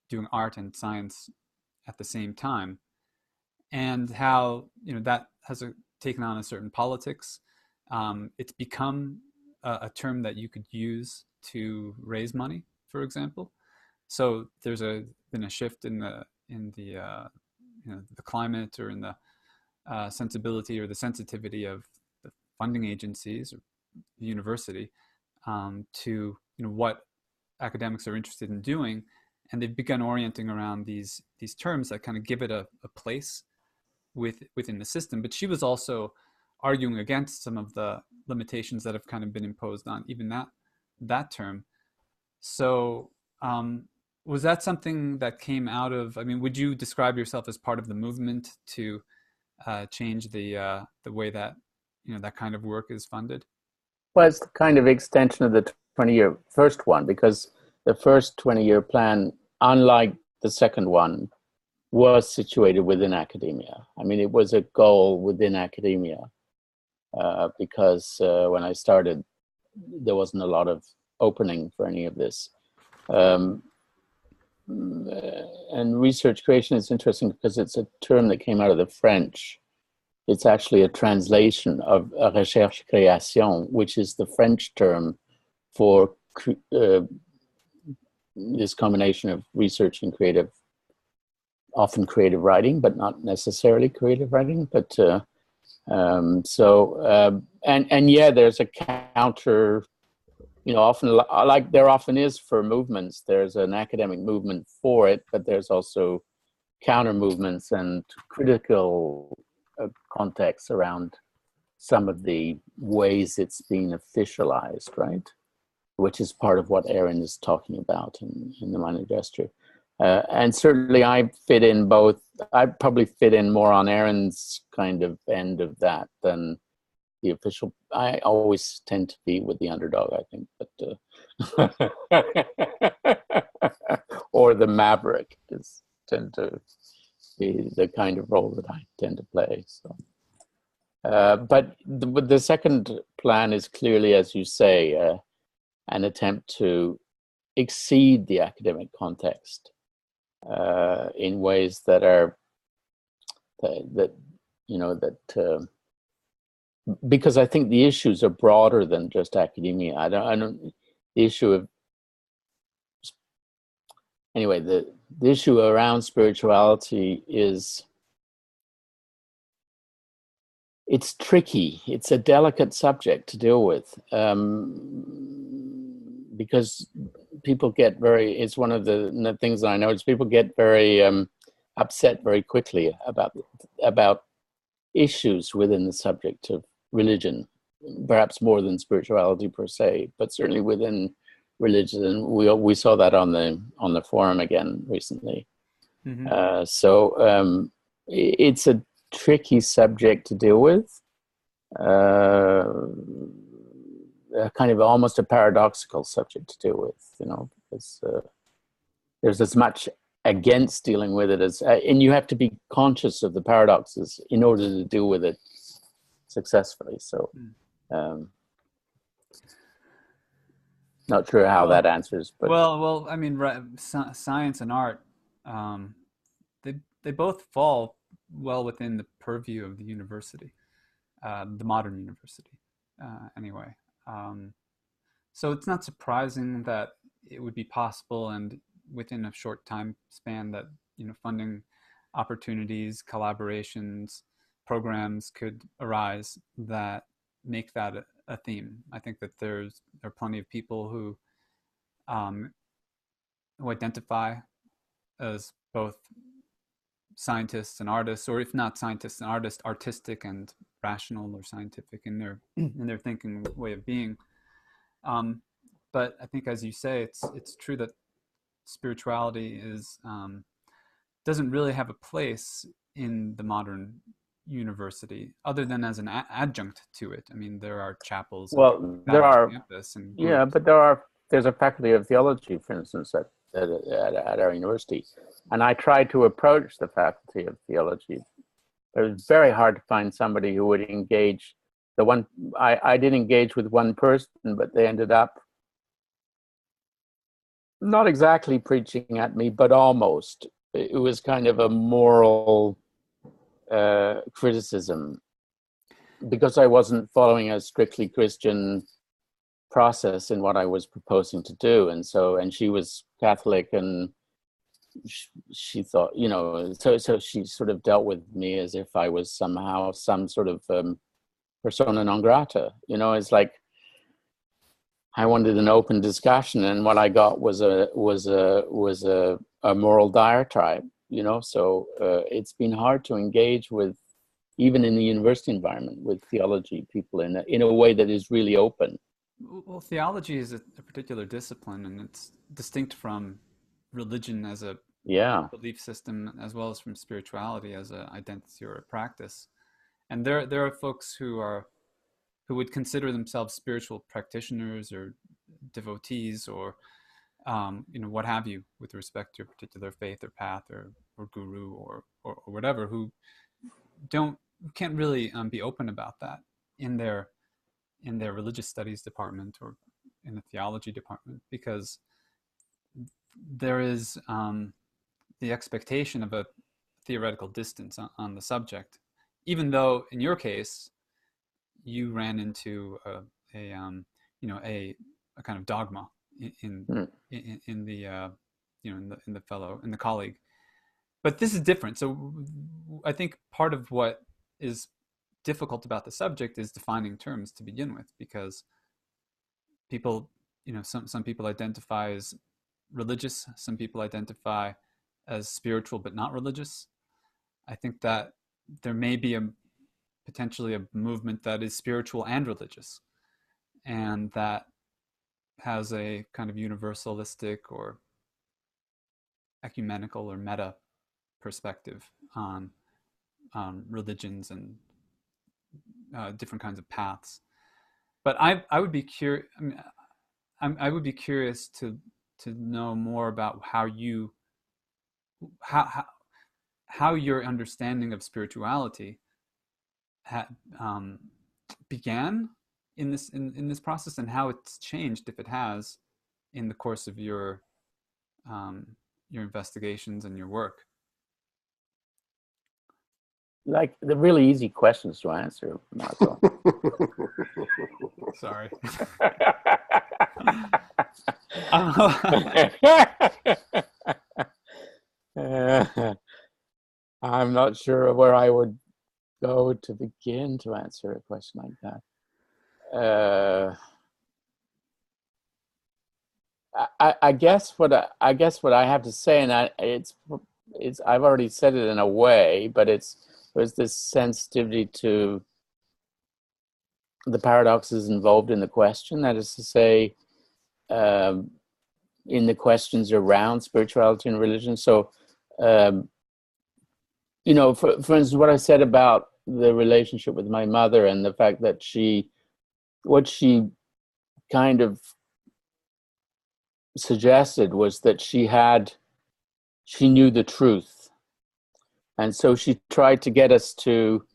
doing art and science at the same time, and how that has taken on a certain politics. It's become a term that you could use to raise money, for example. So there's been a shift in the climate, or in the sensibility or the sensitivity of the funding agencies or the university to what academics are interested in doing, and they've begun orienting around these terms that kind of give it a place within the system. But she was also arguing against some of the limitations that have kind of been imposed on even that term. So was that something that came out of, I mean, would you describe yourself as part of the movement to change the way that that kind of work is funded? Well, it's the kind of extension of the 20-year first one, because the first 20-year plan, unlike the second one, was situated within academia. I mean, it was a goal within academia because when I started, there wasn't a lot of opening for any of this. And research creation is interesting because it's a term that came out of the French. It's actually a translation of recherche création, which is the French term for this combination of research and creative, often creative writing, but not necessarily creative writing. But and yeah, there's a counter. Often, like there often is for movements, there's an academic movement for it, but there's also counter movements and critical context around some of the ways it's being officialized, right? Which is part of what Erin is talking about in the minor gesture. And certainly I fit in both. I probably fit in more on Erin's kind of end of that than the official. I always tend to be with the underdog, I think, but or the maverick is tend to be the kind of role that I tend to play. So, but the second plan is clearly, as you say, an attempt to exceed the academic context in ways that are because I think the issues are broader than just academia. I don't. The issue of anyway, the issue around spirituality is it's tricky. It's a delicate subject to deal with because people get very. It's one of the things that I notice. People get very upset very quickly about issues within the subject of religion, perhaps more than spirituality per se, but certainly within religion. And we saw that on the forum again recently. It's a tricky subject to deal with, kind of almost a paradoxical subject to deal with, because there's as much against dealing with it as, and you have to be conscious of the paradoxes in order to deal with it successfully. So, not sure how that answers, but well, I mean, science and art, they both fall well within the purview of the university, the modern university, anyway. So it's not surprising that it would be possible, and within a short time span, that funding opportunities, collaborations, programs could arise that make that a theme. I think that there are plenty of people who identify as both scientists and artists, or if not scientists and artists, artistic and rational or scientific in their thinking way of being. But I think, as you say, it's true that spirituality doesn't really have a place in the modern university, other than as an adjunct to it. I mean, there are chapels. Well, there are campus and but there's a faculty of theology, for instance, at our university, and I tried to approach the faculty of theology. It was very hard to find somebody who would engage. I did engage with one person, but they ended up not exactly preaching at me, but almost. It was kind of a moral criticism, because I wasn't following a strictly Christian process in what I was proposing to do. And she was Catholic, and she thought, so she sort of dealt with me as if I was somehow some sort of persona non grata. It's like I wanted an open discussion, and what I got was a moral diatribe. So it's been hard to engage with, even in the university environment, with theology people in a way that is really open. Well, theology is a particular discipline, and it's distinct from religion as a belief system, as well as from spirituality as an identity or a practice. And there are folks who would consider themselves spiritual practitioners or devotees, or what have you, with respect to a particular faith or path or guru or whatever, who can't really be open about that in their religious studies department or in the theology department, because there is the expectation of a theoretical distance on the subject, even though in your case you ran into a kind of dogma in the colleague. But this is different. So I think part of what is difficult about the subject is defining terms to begin with, because people, some people identify as religious, some people identify as spiritual but not religious. I think that there may be potentially a movement that is spiritual and religious, and that has a kind of universalistic or ecumenical or meta perspective on religions and different kinds of paths. But I would be curious. I would be curious to know more about how your understanding of spirituality began in this process, and how it's changed, if it has, in the course of your investigations and your work. Like the really easy questions to answer, Marco. Sorry. I'm not sure where I would go to begin to answer a question like that. I guess what I have to say, and it's I've already said it in a way, but there's this sensitivity to the paradoxes involved in the question. That is to say, in the questions around spirituality and religion. So you know, for instance, what I said about the relationship with my mother and the fact that what she kind of suggested was that she knew the truth. And so she tried to get us to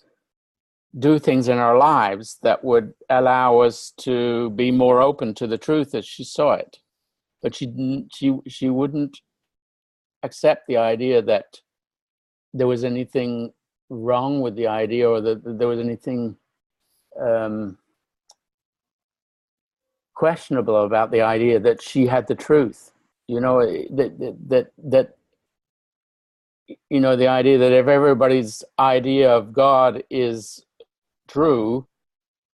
do things in our lives that would allow us to be more open to the truth as she saw it. But she wouldn't accept the idea that there was anything wrong with the idea, or that there was anything questionable about the idea that she had the truth. You know, that you know, the idea that if everybody's idea of God is true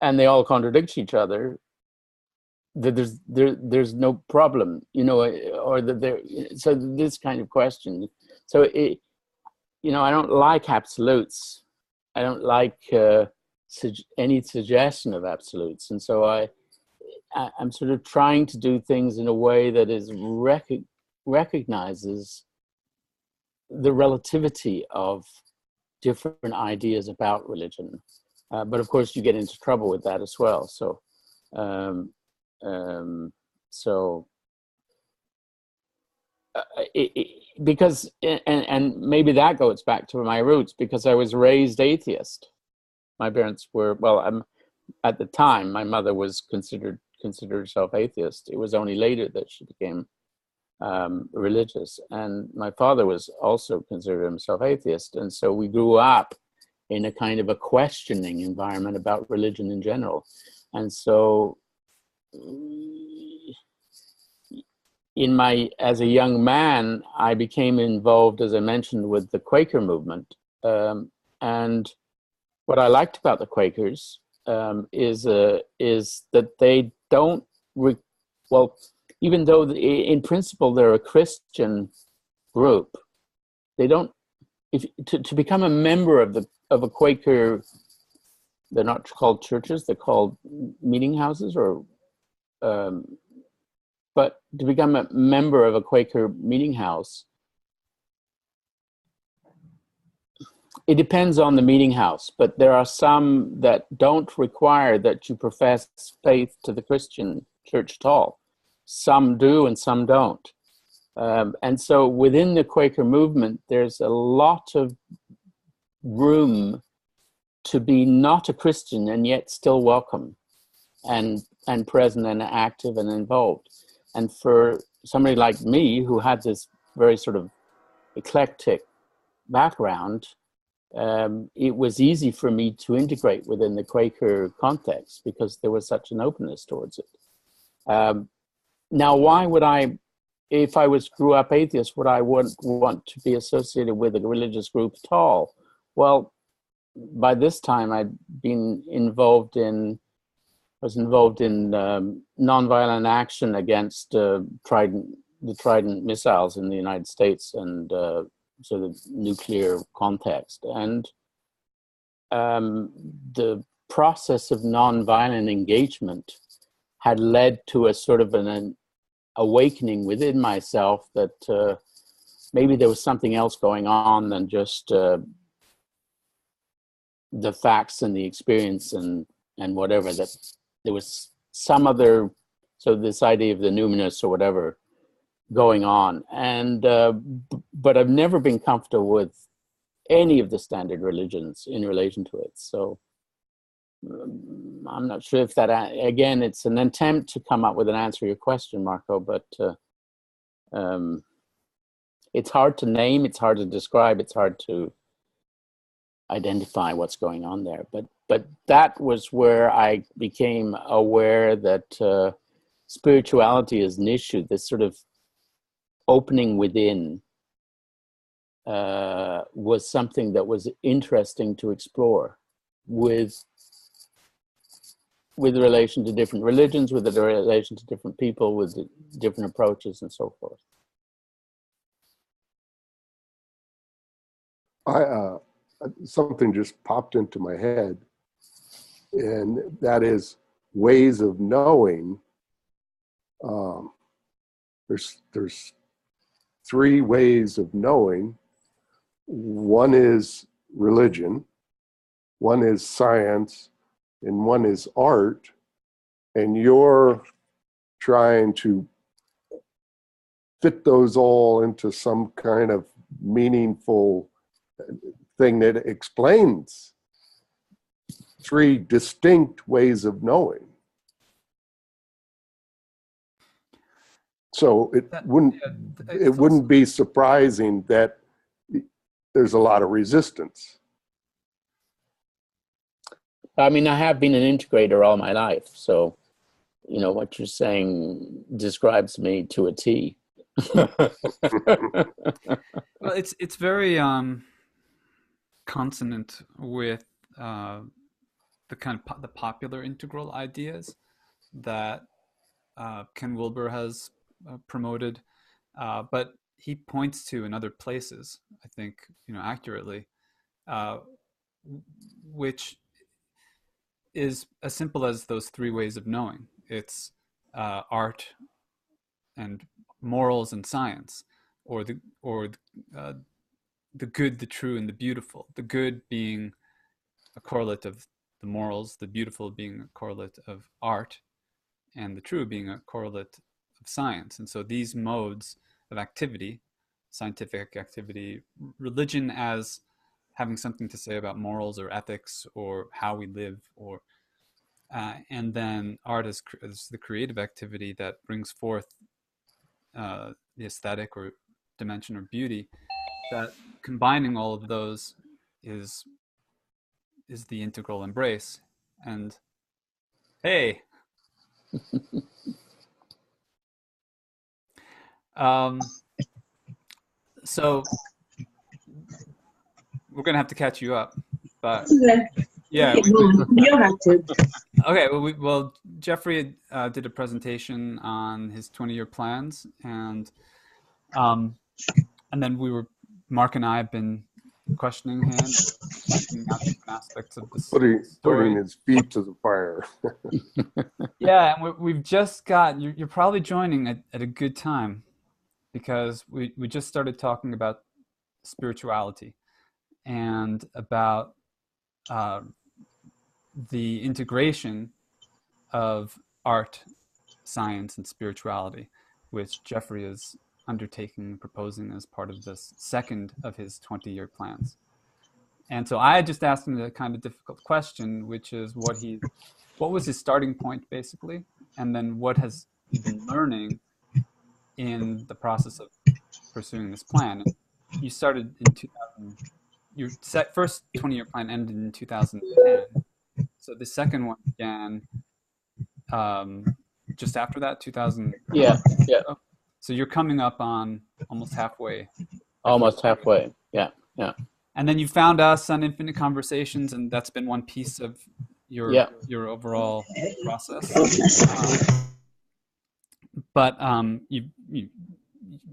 and they all contradict each other, that there's no problem, you know, or that there. So this kind of question. So you know, I don't like absolutes. I don't like any suggestion of absolutes, and so I'm sort of trying to do things in a way that is recognizes the relativity of different ideas about religion. But of course, you get into trouble with that as well. So, because, and maybe that goes back to my roots, because I was raised atheist. My parents were, well, at the time, my mother was considered herself atheist. It was only later that she became religious, and my father was also considered himself atheist. And so we grew up in a kind of a questioning environment about religion in general. And so as a young man, I became involved, as I mentioned, with the Quaker movement. And what I liked about the Quakers is that they don't, well, even though in principle they're a Christian group, they don't, to become a member of a Quaker, they're not called churches, they're called meeting houses, or but to become a member of a Quaker meeting house, it depends on the meeting house, but there are some that don't require that you profess faith to the Christian church at all. Some do and some don't. And so within the Quaker movement, there's a lot of room to be not a Christian and yet still welcome and present and active and involved. And for somebody like me, who had this very sort of eclectic background, it was easy for me to integrate within the Quaker context because there was such an openness towards it. Now, why would if I grew up atheist, would I want to be associated with a religious group at all? Well, by this time I'd been involved in nonviolent action against the Trident missiles in the United States, and so the nuclear context. And the process of nonviolent engagement had led to a sort of an awakening within myself that maybe there was something else going on than just the facts and the experience and whatever, that there was some other, so this idea of the numinous or whatever going on. And but I've never been comfortable with any of the standard religions in relation to it. So I'm not sure if that, again, it's an attempt to come up with an answer to your question, Marco, but it's hard to name, it's hard to describe, it's hard to identify what's going on there. But that was where I became aware that spirituality as an issue, this sort of opening within, was something that was interesting to explore with relation to different religions, with the relation to different people, with the different approaches and so forth. Something just popped into my head, and that is ways of knowing. There's 3 ways of knowing. one is religion, one is science, and one is art, and you're trying to fit those all into some kind of meaningful thing that explains three distinct ways of knowing. So it wouldn't be surprising that there's a lot of resistance. I mean, I have been an integrator all my life, so what you're saying describes me to a T. Well, it's very consonant with the kind of the popular integral ideas that Ken Wilber has promoted, but he points to in other places, I think, accurately, which is as simple as those three ways of knowing. It's art and morals and science, or the good, the true, and the beautiful. The good being a correlate of the morals, the beautiful being a correlate of art, and the true being a correlate of science. And so these modes of activity, scientific activity, religion as having something to say about morals or ethics or how we live, or and then art as the creative activity that brings forth the aesthetic or dimension or beauty, that combining all of those is the integral embrace. And hey, so we're gonna have to catch you up, but yeah, okay. Well, Geoffrey did a presentation on his 20-year plans, and then Mark and I have been questioning him, checking out different aspects of the story. Putting his feet to the fire. Yeah, and we've just got, you're probably joining at a good time, because we just started talking about spirituality and about the integration of art, science, and spirituality, which Geoffrey is undertaking, proposing as part of this second of his 20-year plans. And so I just asked him a kind of difficult question, which is what was his starting point, basically, and then what has he been learning in the process of pursuing this plan. You started in 2000. Your first 20-year plan ended in 2010. So the second one began just after that, 2000. Yeah. So you're coming up on almost halfway. Almost halfway. Yeah. And then you found us on Infinite Conversations, and that's been one piece of your overall process. But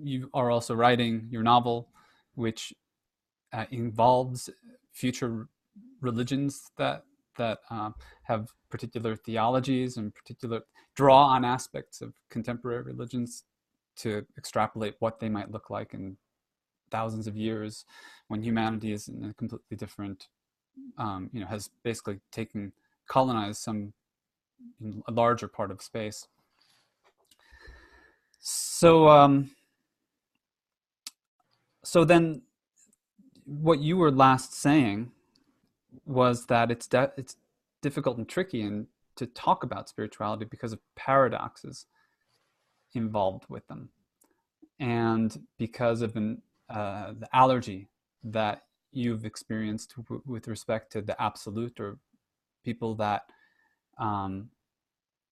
you are also writing your novel, which involves future religions that have particular theologies and draw on aspects of contemporary religions to extrapolate what they might look like in thousands of years, when humanity is in a completely different, has basically colonized a larger part of space. So then what you were last saying was that it's difficult and tricky and to talk about spirituality because of paradoxes involved with them, and because of the allergy that you've experienced with respect to the absolute, or people that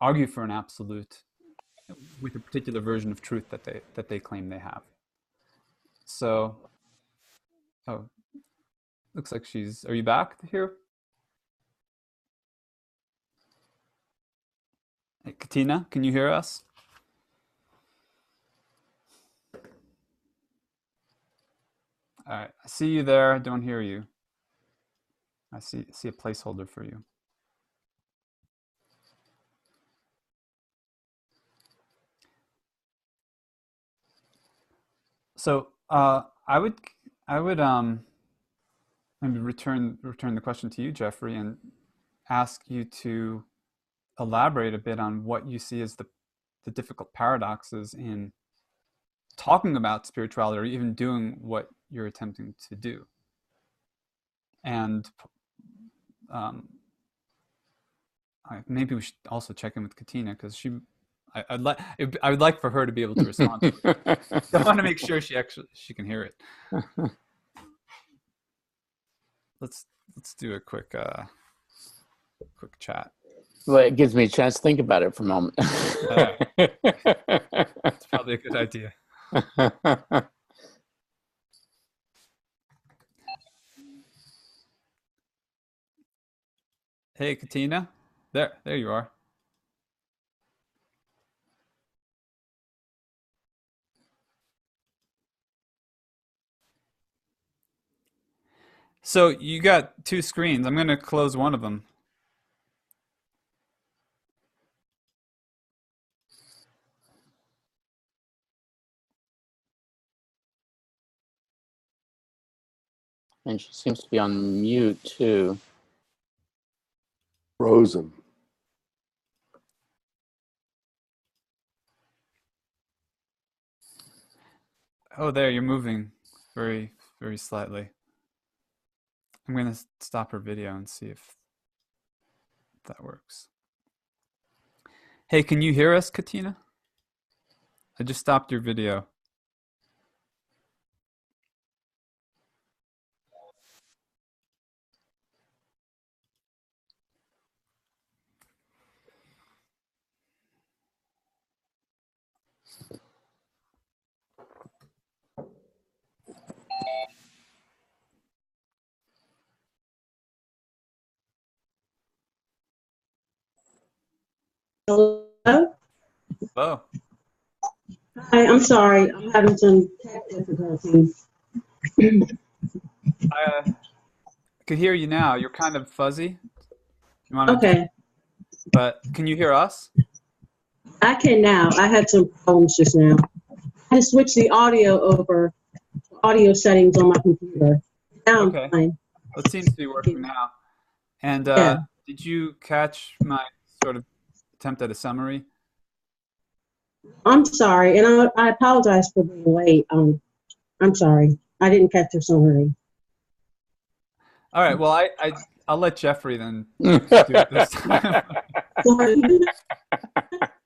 argue for an absolute with a particular version of truth that they claim they have. So, looks like are you back here? Hey, Katina, can you hear us? All right, I see you there. I don't hear you. I see a placeholder for you. So I would maybe return the question to you, Geoffrey, and ask you to elaborate a bit on what you see as the difficult paradoxes in talking about spirituality or even doing what you're attempting to do. And maybe we should also check in with Katina, because I would like for her to be able to respond to it. I want to make sure she can hear it. Let's do a quick chat. Well, it gives me a chance to think about it for a moment. It's probably a good idea. Hey, Katina. There you are. So you got two screens. I'm going to close one of them. And she seems to be on mute too. Frozen. Oh, there, you're moving very, very slightly. I'm going to stop her video and see if that works. Hey, can you hear us, Katina? I just stopped your video. Hello? Oh, Hi, I'm sorry. I'm having some tech difficulties. I could hear you now. You're kind of fuzzy. You want to? Okay, But can you hear us? I can now. I had some problems just now. I had to switch the audio over, audio settings on my computer. Now I'm Okay. fine. It seems to be working now. And Yeah. did you catch my sort of attempt at a summary? I'm sorry, and I apologize for being late. I'm sorry. I didn't catch your summary. All right. Well, I'll let Geoffrey then do it this time. Sorry.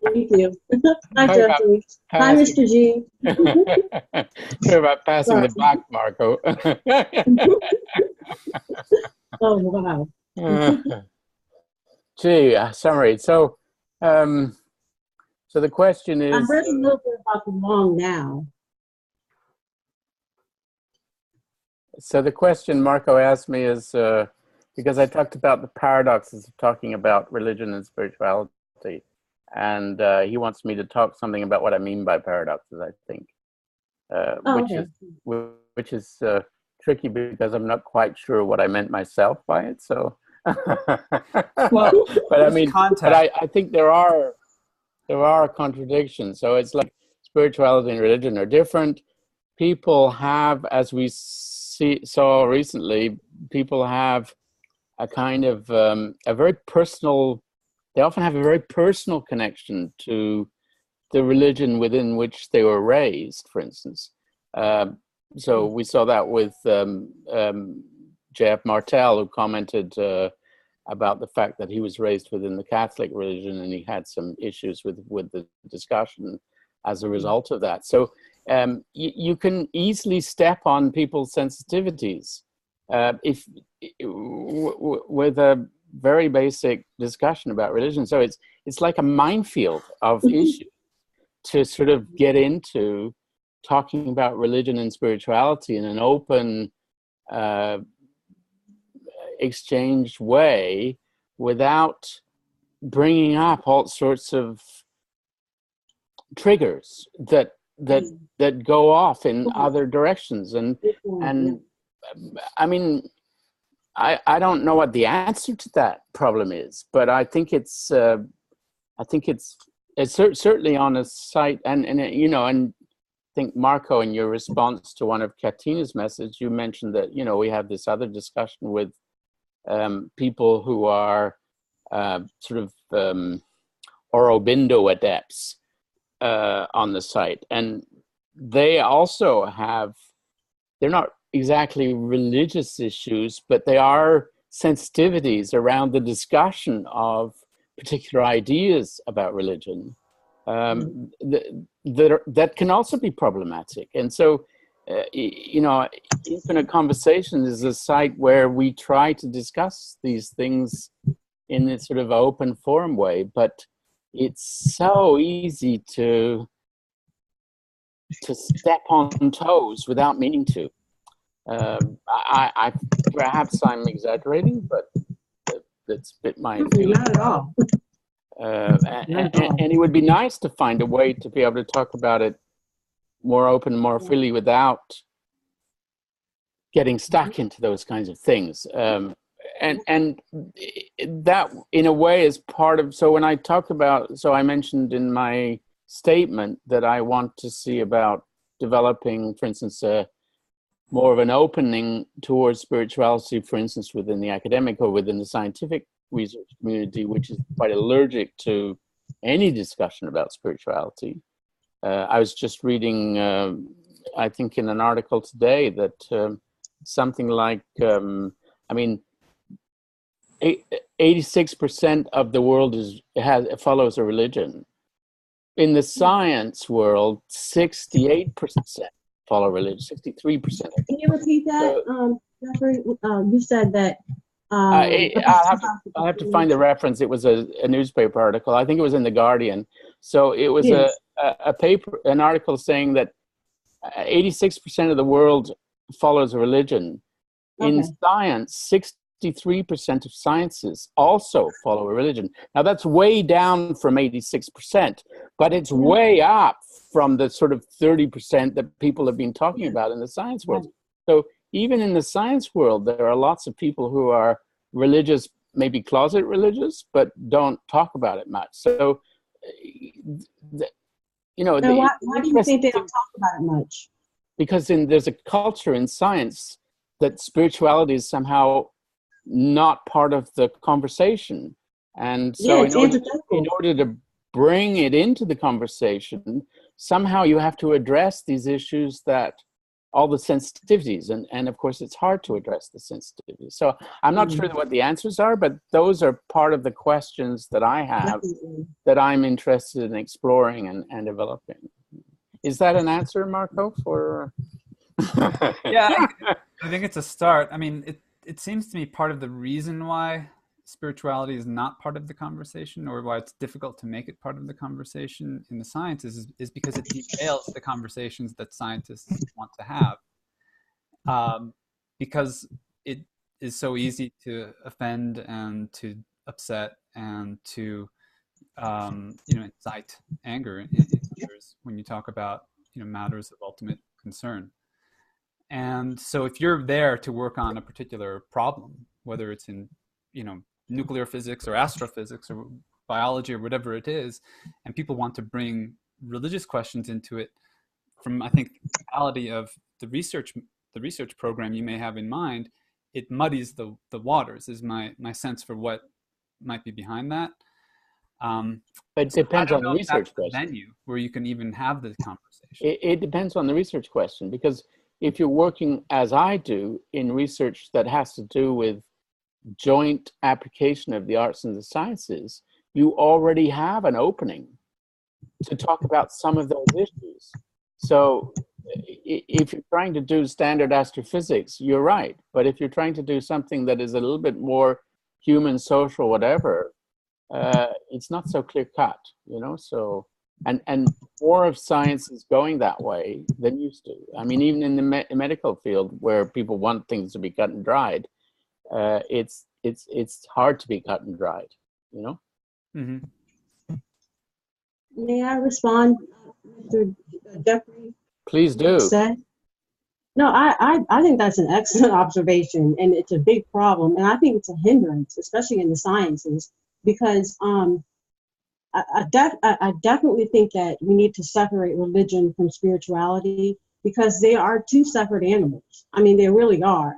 Thank you. Hi, Sorry about Jeffrey. Hi, Mr. G. Sorry about passing the Sorry. back, Marco. Oh, wow. Gee, summary. So the question is. I've read a little bit about the long now. So the question Marco asked me is, because I talked about the paradoxes of talking about religion and spirituality, and he wants me to talk something about what I mean by paradoxes, I think, which is tricky because I'm not quite sure what I meant myself by it. So, Well, but I mean, context. but I think there are contradictions. So it's like spirituality and religion are different. People have, as we saw recently, people have a kind of a very personal, they often have a very personal connection to the religion within which they were raised, for instance. So we saw that with J.F. Martel, who commented about the fact that he was raised within the Catholic religion and he had some issues with the discussion as a result of that. So you can easily step on people's sensitivities with a very basic discussion about religion. So it's like a minefield of issues to sort of get into talking about religion and spirituality in an open, exchanged way without bringing up all sorts of triggers that go off in other directions. And I mean, I don't know what the answer to that problem is, but I think it's certainly on a site, and you know, and think, Marco, in your response to one of Katina's messages, you mentioned that, you know, we have this other discussion with people who are sort of Aurobindo adepts on the site. And they also have, they're not exactly religious issues, but they are sensitivities around the discussion of particular ideas about religion that can also be problematic. And so, you know, Infinite Conversation is a site where we try to discuss these things in this sort of open forum way, but it's so easy to step on toes without meaning to. I perhaps I'm exaggerating, but that's a bit my feeling. Not at all. And it would be nice to find a way to be able to talk about it more open, more freely, without getting stuck into those kinds of things. And that, in a way, is part of. So when I talk about, so I mentioned in my statement that I want to see about developing, for instance, more of an opening towards spirituality, for instance, within the academic or within the scientific research community, which is quite allergic to any discussion about spirituality. I was just reading, I think in an article today, that something like, I mean, 86% of the world follows a religion. In the science world, 68% follow religion, 63%. Can you repeat that, Geoffrey? You said that. I'll have to find the reference. It was a newspaper article. I think it was in the Guardian. So it was an article saying that 86% of the world follows a religion. Okay. In science, 63% of sciences also follow a religion. Now that's way down from 86%, but it's way up from the sort of 30% that people have been talking about in the science world. So even in the science world, there are lots of people who are religious, maybe closet religious, but don't talk about it much. So, you know, why do you think they don't talk about it much? Because there's a culture in science that spirituality is somehow not part of the conversation. And so in order to bring it into the conversation, somehow you have to address these issues, that all the sensitivities, and of course it's hard to address the sensitivities. So I'm not sure what the answers are, but those are part of the questions that I have that I'm interested in exploring and developing. Is that an answer, Marco, for? Yeah, I think it's a start. I mean, it seems to me part of the reason why spirituality is not part of the conversation, or why it's difficult to make it part of the conversation in the sciences, is because it derails the conversations that scientists want to have. Because it is so easy to offend and to upset and to incite anger in others when you talk about matters of ultimate concern. And so if you're there to work on a particular problem, whether it's in nuclear physics or astrophysics or biology or whatever it is, and people want to bring religious questions into it, from I think the reality of the research program you may have in mind, it muddies the waters, is my sense for what might be behind that. But it depends on the research question. Venue where you can even have the conversation. It depends on the research question, because if you're working, as I do, in research that has to do with joint application of the arts and the sciences, you already have an opening to talk about some of those issues. So if you're trying to do standard astrophysics, you're right. But if you're trying to do something that is a little bit more human, social, whatever, it's not so clear cut, so, and more of science is going that way than used to. I mean, even in the medical field, where people want things to be cut and dried, it's hard to be cut and dried, Mm-hmm. May I respond, Mr. Geoffrey? Please do. No, I think that's an excellent observation, and it's a big problem, and I think it's a hindrance, especially in the sciences, because I definitely think that we need to separate religion from spirituality, because they are two separate animals. I mean, they really are.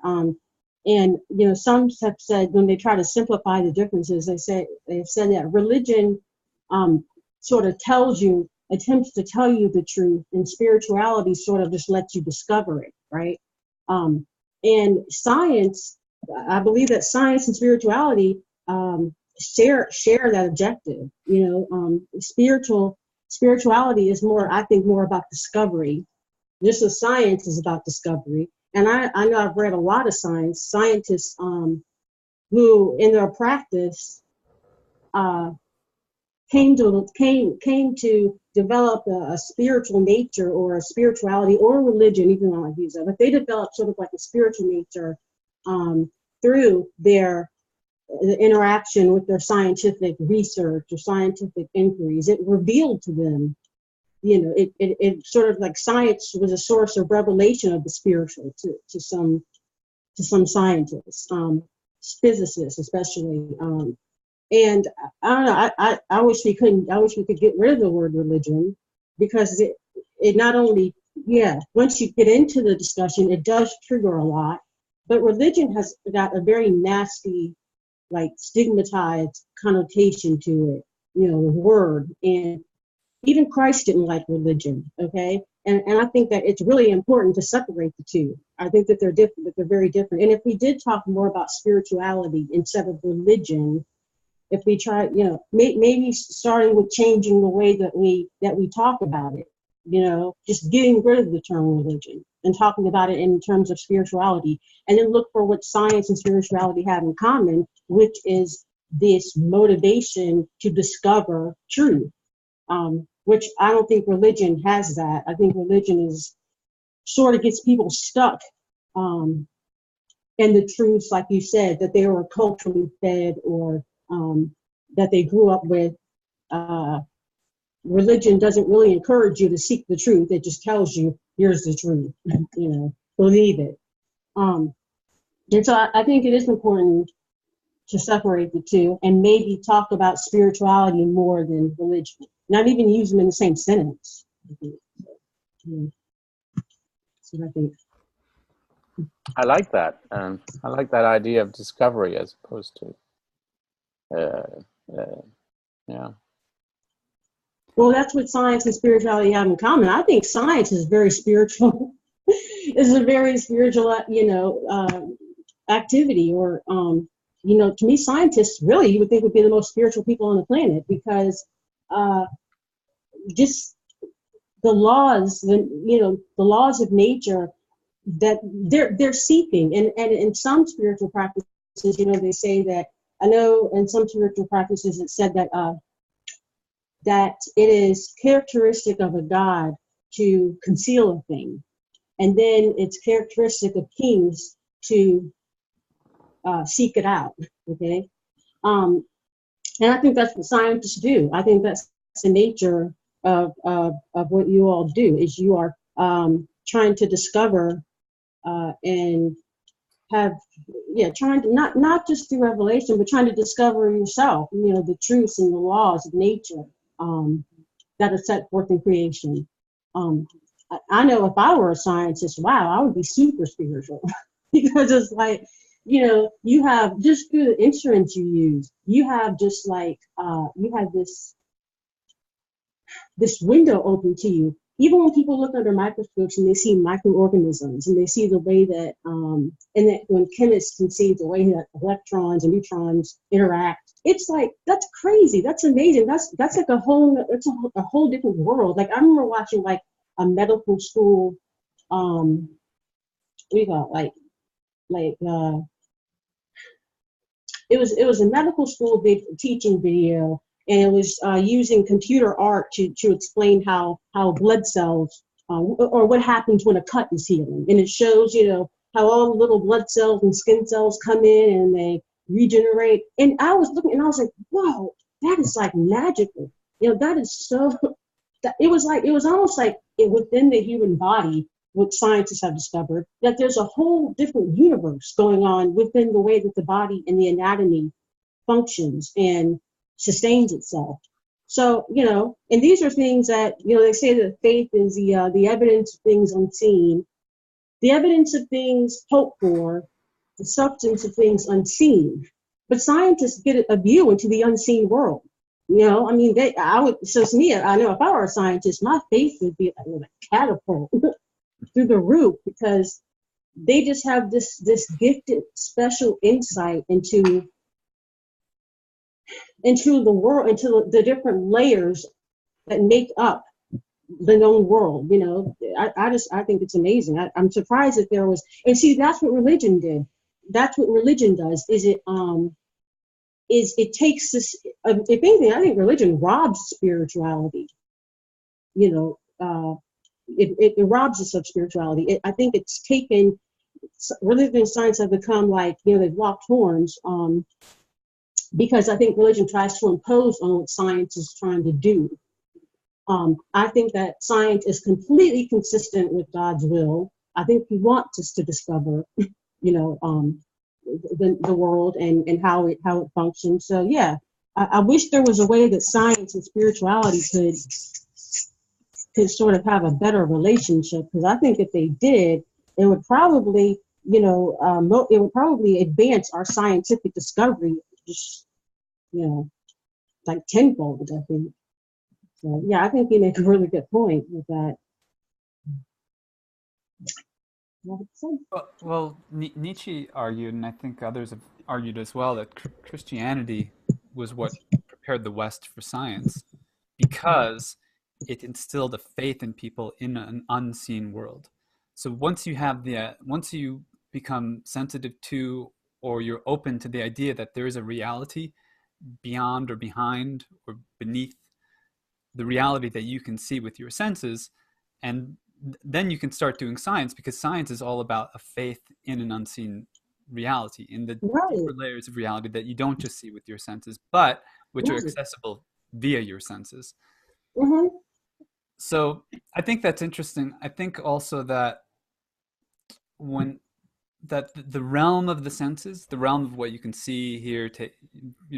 And some have said, when they try to simplify the differences, they've said that religion sort of attempts to tell you the truth, and spirituality sort of just lets you discover it, right? And science, I believe that science and spirituality share that objective. Spirituality is I think more about discovery. Just as science is about discovery. And I know I've read a lot of scientists who in their practice came to develop a spiritual nature, or a spirituality, or religion, even though I use that, but they developed sort of like a spiritual nature through their interaction with their scientific research or scientific inquiries. It revealed to them, it sort of like science was a source of revelation of the spiritual to some scientists, physicists especially. And I don't know, I wish we could get rid of the word religion, because it not only, once you get into the discussion, it does trigger a lot, but religion has got a very nasty, like stigmatized connotation to it, the word. And even Christ didn't like religion, okay? And I think that it's really important to separate the two. I think that they're different, that they're very different. And if we did talk more about spirituality instead of religion, if we try, maybe starting with changing the way that we talk about it, just getting rid of the term religion and talking about it in terms of spirituality, and then look for what science and spirituality have in common, which is this motivation to discover truth. Which I don't think religion has that. I think religion sort of gets people stuck in the truths, like you said, that they were culturally fed, or that they grew up with. Religion doesn't really encourage you to seek the truth. It just tells you, here's the truth, believe it. And so I think it is important to separate the two, and maybe talk about spirituality more than religion. Not even use them in the same sentence. That's what I think. I like that. I like that idea of discovery as opposed to, yeah. Well, that's what science and spirituality have in common. I think science is very spiritual. It's a very spiritual, activity. Or, to me, scientists really, you would think, would be the most spiritual people on the planet, because just the laws, the laws of nature that they're seeking, and in some spiritual practices, they say that, I know in some spiritual practices it said that that it is characteristic of a god to conceal a thing, and then it's characteristic of kings to seek it out. Okay, and I think that's what scientists do. I think that's the nature of what you all do, is you are trying to discover and have, trying to not just through revelation, but trying to discover yourself, the truths and the laws of nature that are set forth in creation. I know if I were a scientist, wow, I would be super spiritual because it's like, you have, just through the instruments you use, you have just like, you have this window open to you. Even when people look under microscopes and they see microorganisms, and they see the way that, and that when chemists can see the way that electrons and neutrons interact, it's like, that's crazy. That's amazing. That's like a whole different world. Like I remember watching like a medical school, what do you call it? It was a medical school teaching video. And it was using computer art to explain how blood cells, or what happens when a cut is healing. And it shows, how all the little blood cells and skin cells come in and they regenerate. And I was looking and I was like, whoa, that is like magical. That is so, it was almost like within the human body, what scientists have discovered, that there's a whole different universe going on within the way that the body and the anatomy functions and sustains itself. So, and these are things that, they say that faith is the evidence of things unseen, the evidence of things hoped for, the substance of things unseen. But scientists get a view into the unseen world. So to me, I know if I were a scientist, my faith would be like a catapult through the roof, because they just have this gifted special insight into the world, into the different layers that make up the known world. I think it's amazing. I'm surprised that there was, and see, that's what religion did. That's what religion does. Is it takes this, if anything, I think religion robs spirituality. It robs us of spirituality. I think it's taken, religion and science have become like, they've locked horns, because I think religion tries to impose on what science is trying to do. I think that science is completely consistent with God's will. I think He wants us to discover, the world and how it functions. So yeah, I wish there was a way that science and spirituality could sort of have a better relationship, because I think if they did, it would probably, it would probably advance our scientific discovery just, like tenfold, I think. So yeah, I think you make a really good point with that. Well, Nietzsche argued, and I think others have argued as well, that Christianity was what prepared the West for science, because it instilled a faith in people in an unseen world. So once you become sensitive to, or you're open to the idea that there is a reality beyond or behind or beneath the reality that you can see with your senses, and then you can start doing science, because science is all about a faith in an unseen reality, in the deeper layers of reality that you don't just see with your senses, but which are accessible via your senses. Mm-hmm. So I think that's interesting. I think also that the realm of the senses, the realm of what you can see, hear,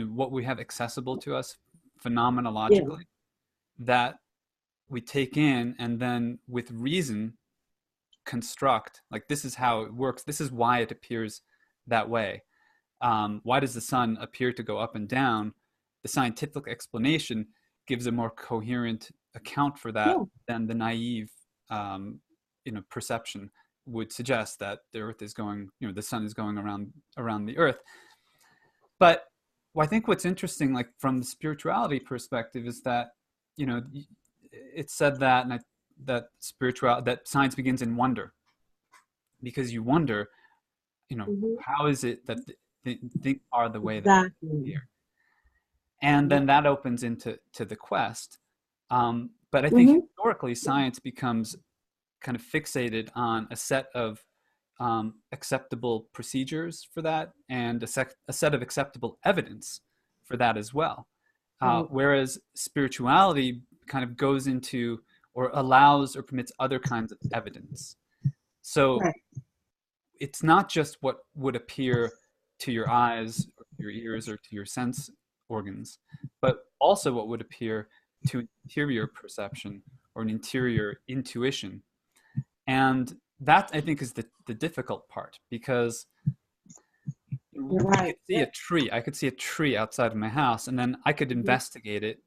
what we have accessible to us phenomenologically, that we take in and then with reason construct, like, this is how it works, this is why it appears that way. Why does the sun appear to go up and down? The scientific explanation gives a more coherent account for that than the naive perception would suggest, that the earth is going, the sun is going around the earth. But I think what's interesting, like from the spirituality perspective, is that it's said that, and that science begins in wonder, because you wonder, how is it that things are the way that they appear? And then that opens into the quest. But I think historically, science becomes kind of fixated on a set of acceptable procedures for that, and a set of acceptable evidence for that as well. Whereas spirituality kind of goes into, or allows or permits, other kinds of evidence. So it's not just what would appear to your eyes or your ears or to your sense organs, but also what would appear to interior perception or an interior intuition. And that, I think, is the difficult part, because I could see a tree outside of my house, and then I could investigate it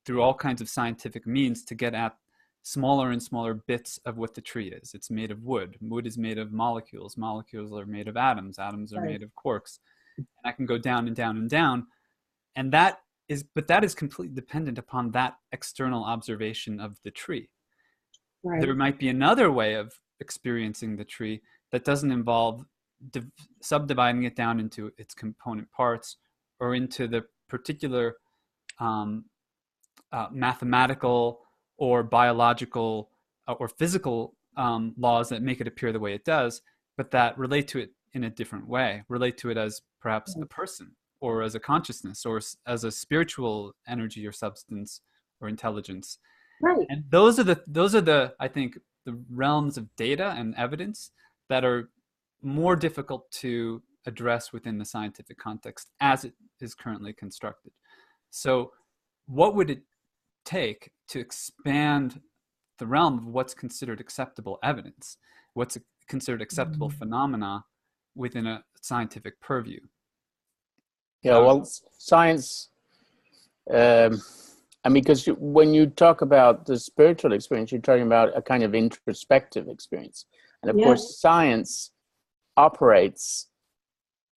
through all kinds of scientific means to get at smaller and smaller bits of what the tree is. It's made of wood. Wood is made of molecules. Molecules are made of atoms. Atoms are made of quarks. And I can go down and down and down. And that is completely dependent upon that external observation of the tree. There might be another way of experiencing the tree that doesn't involve subdividing it down into its component parts, or into the particular mathematical or biological or physical laws that make it appear the way it does, but that relate to it in a different way, relate to it as perhaps a person, or as a consciousness, or as a spiritual energy or substance or intelligence. And those are the I think the realms of data and evidence that are more difficult to address within the scientific context as it is currently constructed. So what would it take to expand the realm of what's considered acceptable evidence, what's considered acceptable phenomena within a scientific purview. Yeah, well, science, I mean, because when you talk about the spiritual experience, you're talking about a kind of introspective experience. And of course, science operates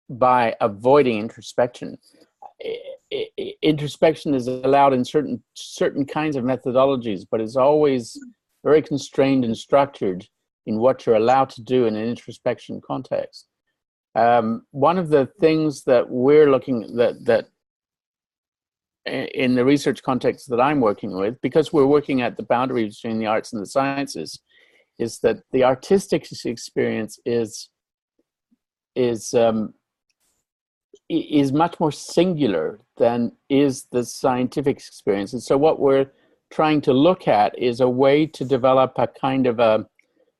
by avoiding introspection. Introspection is allowed in certain kinds of methodologies, but it's always very constrained and structured in what you're allowed to do in an introspection context. One of the things that we're looking that in the research context that I'm working with, because we're working at the boundary between the arts and the sciences, is that the artistic experience is much more singular than is the scientific experience. And so what we're trying to look at is a way to develop a kind of a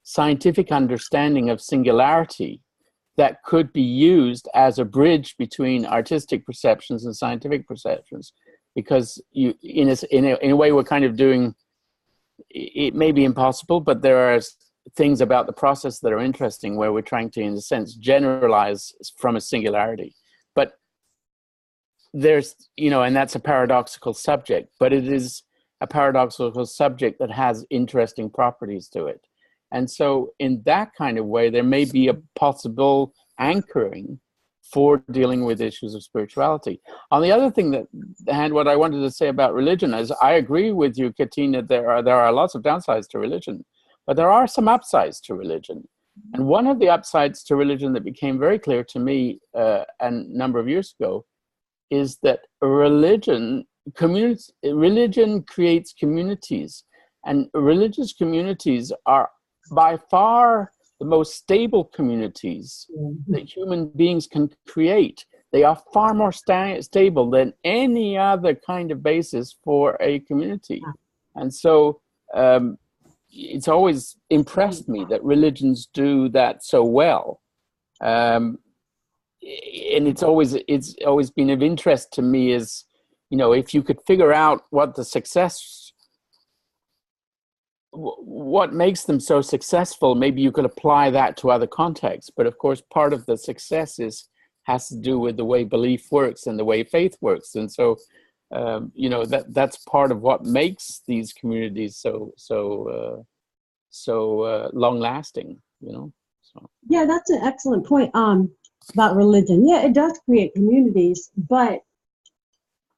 scientific understanding of singularity that could be used as a bridge between artistic perceptions and scientific perceptions. Because you, in a way, we're kind of doing, it may be impossible, but there are things about the process that are interesting where we're trying to, in a sense, generalize from a singularity. But there's, and that's a paradoxical subject, but it is a paradoxical subject that has interesting properties to it. And so in that kind of way, there may be a possible anchoring for dealing with issues of spirituality. On the other thing and what I wanted to say about religion is, I agree with you, Katina, there are lots of downsides to religion, but there are some upsides to religion. And one of the upsides to religion that became very clear to me a number of years ago is that religion creates communities, and religious communities are by far the most stable communities that human beings can create. They are far more stable than any other kind of basis for a community. And so it's always impressed me that religions do that so well. And it's always been of interest to me is, if you could figure out what makes them so successful, maybe you could apply that to other contexts. But of course, part of the success has to do with the way belief works and the way faith works. And so, that's part of what makes these communities so long lasting, So. Yeah, that's an excellent point about religion. Yeah, it does create communities, but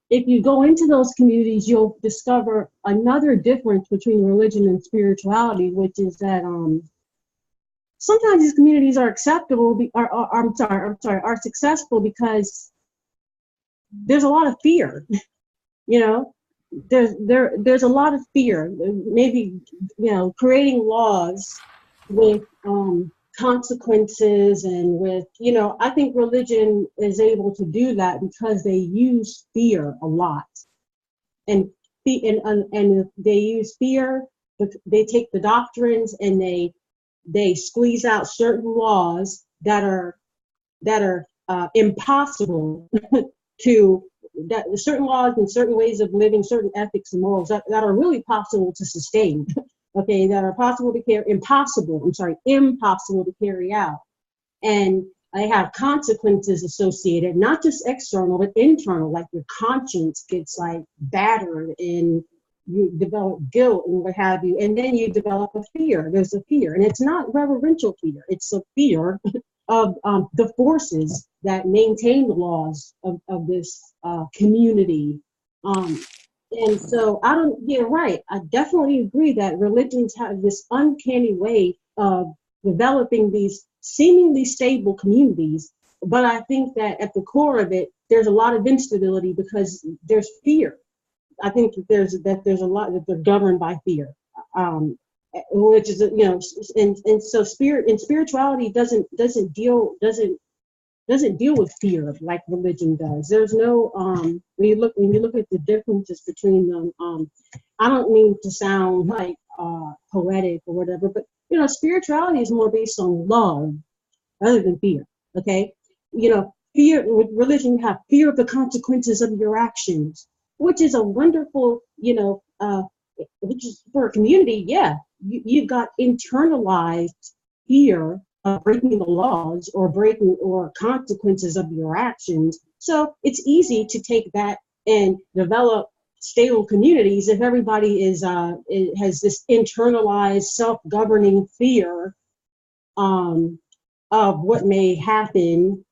if you go into those communities, you'll discover another difference between religion and spirituality, which is that sometimes these communities are are successful because there's a lot of fear. There's a lot of fear. Maybe creating laws with consequences and with I think religion is able to do that because they use fear a lot, and they use fear, but they take the doctrines and they squeeze out certain laws that are impossible to certain laws and certain ways of living, certain ethics and morals that are really possible to sustain. Okay, that are impossible to carry out. And they have consequences associated, not just external, but internal, like your conscience gets like battered and you develop guilt and what have you. And then you develop a fear. There's a fear, and it's not reverential fear. It's a fear of the forces that maintain the laws of this community. And so you're right. I definitely agree that religions have this uncanny way of developing these seemingly stable communities. But I think that at the core of it, there's a lot of instability because there's fear. I think that there's a lot that they're governed by fear, which is and so spirituality doesn't deal with fear like religion does. There's no when you look at the differences between them. I don't mean to sound like poetic or whatever, but spirituality is more based on love rather than fear. Okay, fear with religion, you have fear of the consequences of your actions, which is a wonderful which is for a community, yeah, you've got internalized fear of breaking the laws or breaking or consequences of your actions. So it's easy to take that and develop stable communities if everybody has this internalized self-governing fear of what may happen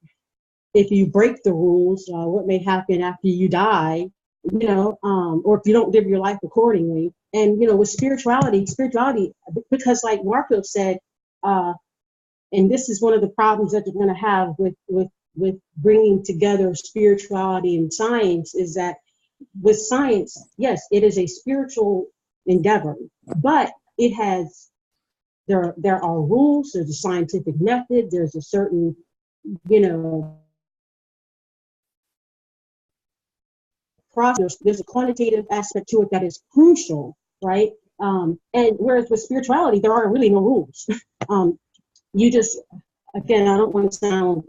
if you break the rules, what may happen after you die, or if you don't live your life accordingly. And, with spirituality, because like Marco said, and this is one of the problems that you're going to have with bringing together spirituality and science, is that with science, yes, it is a spiritual endeavor, but there are rules, there's a scientific method, there's a certain, process, there's a quantitative aspect to it that is crucial, right? And whereas with spirituality, there are really no rules. You just, again, I don't want to sound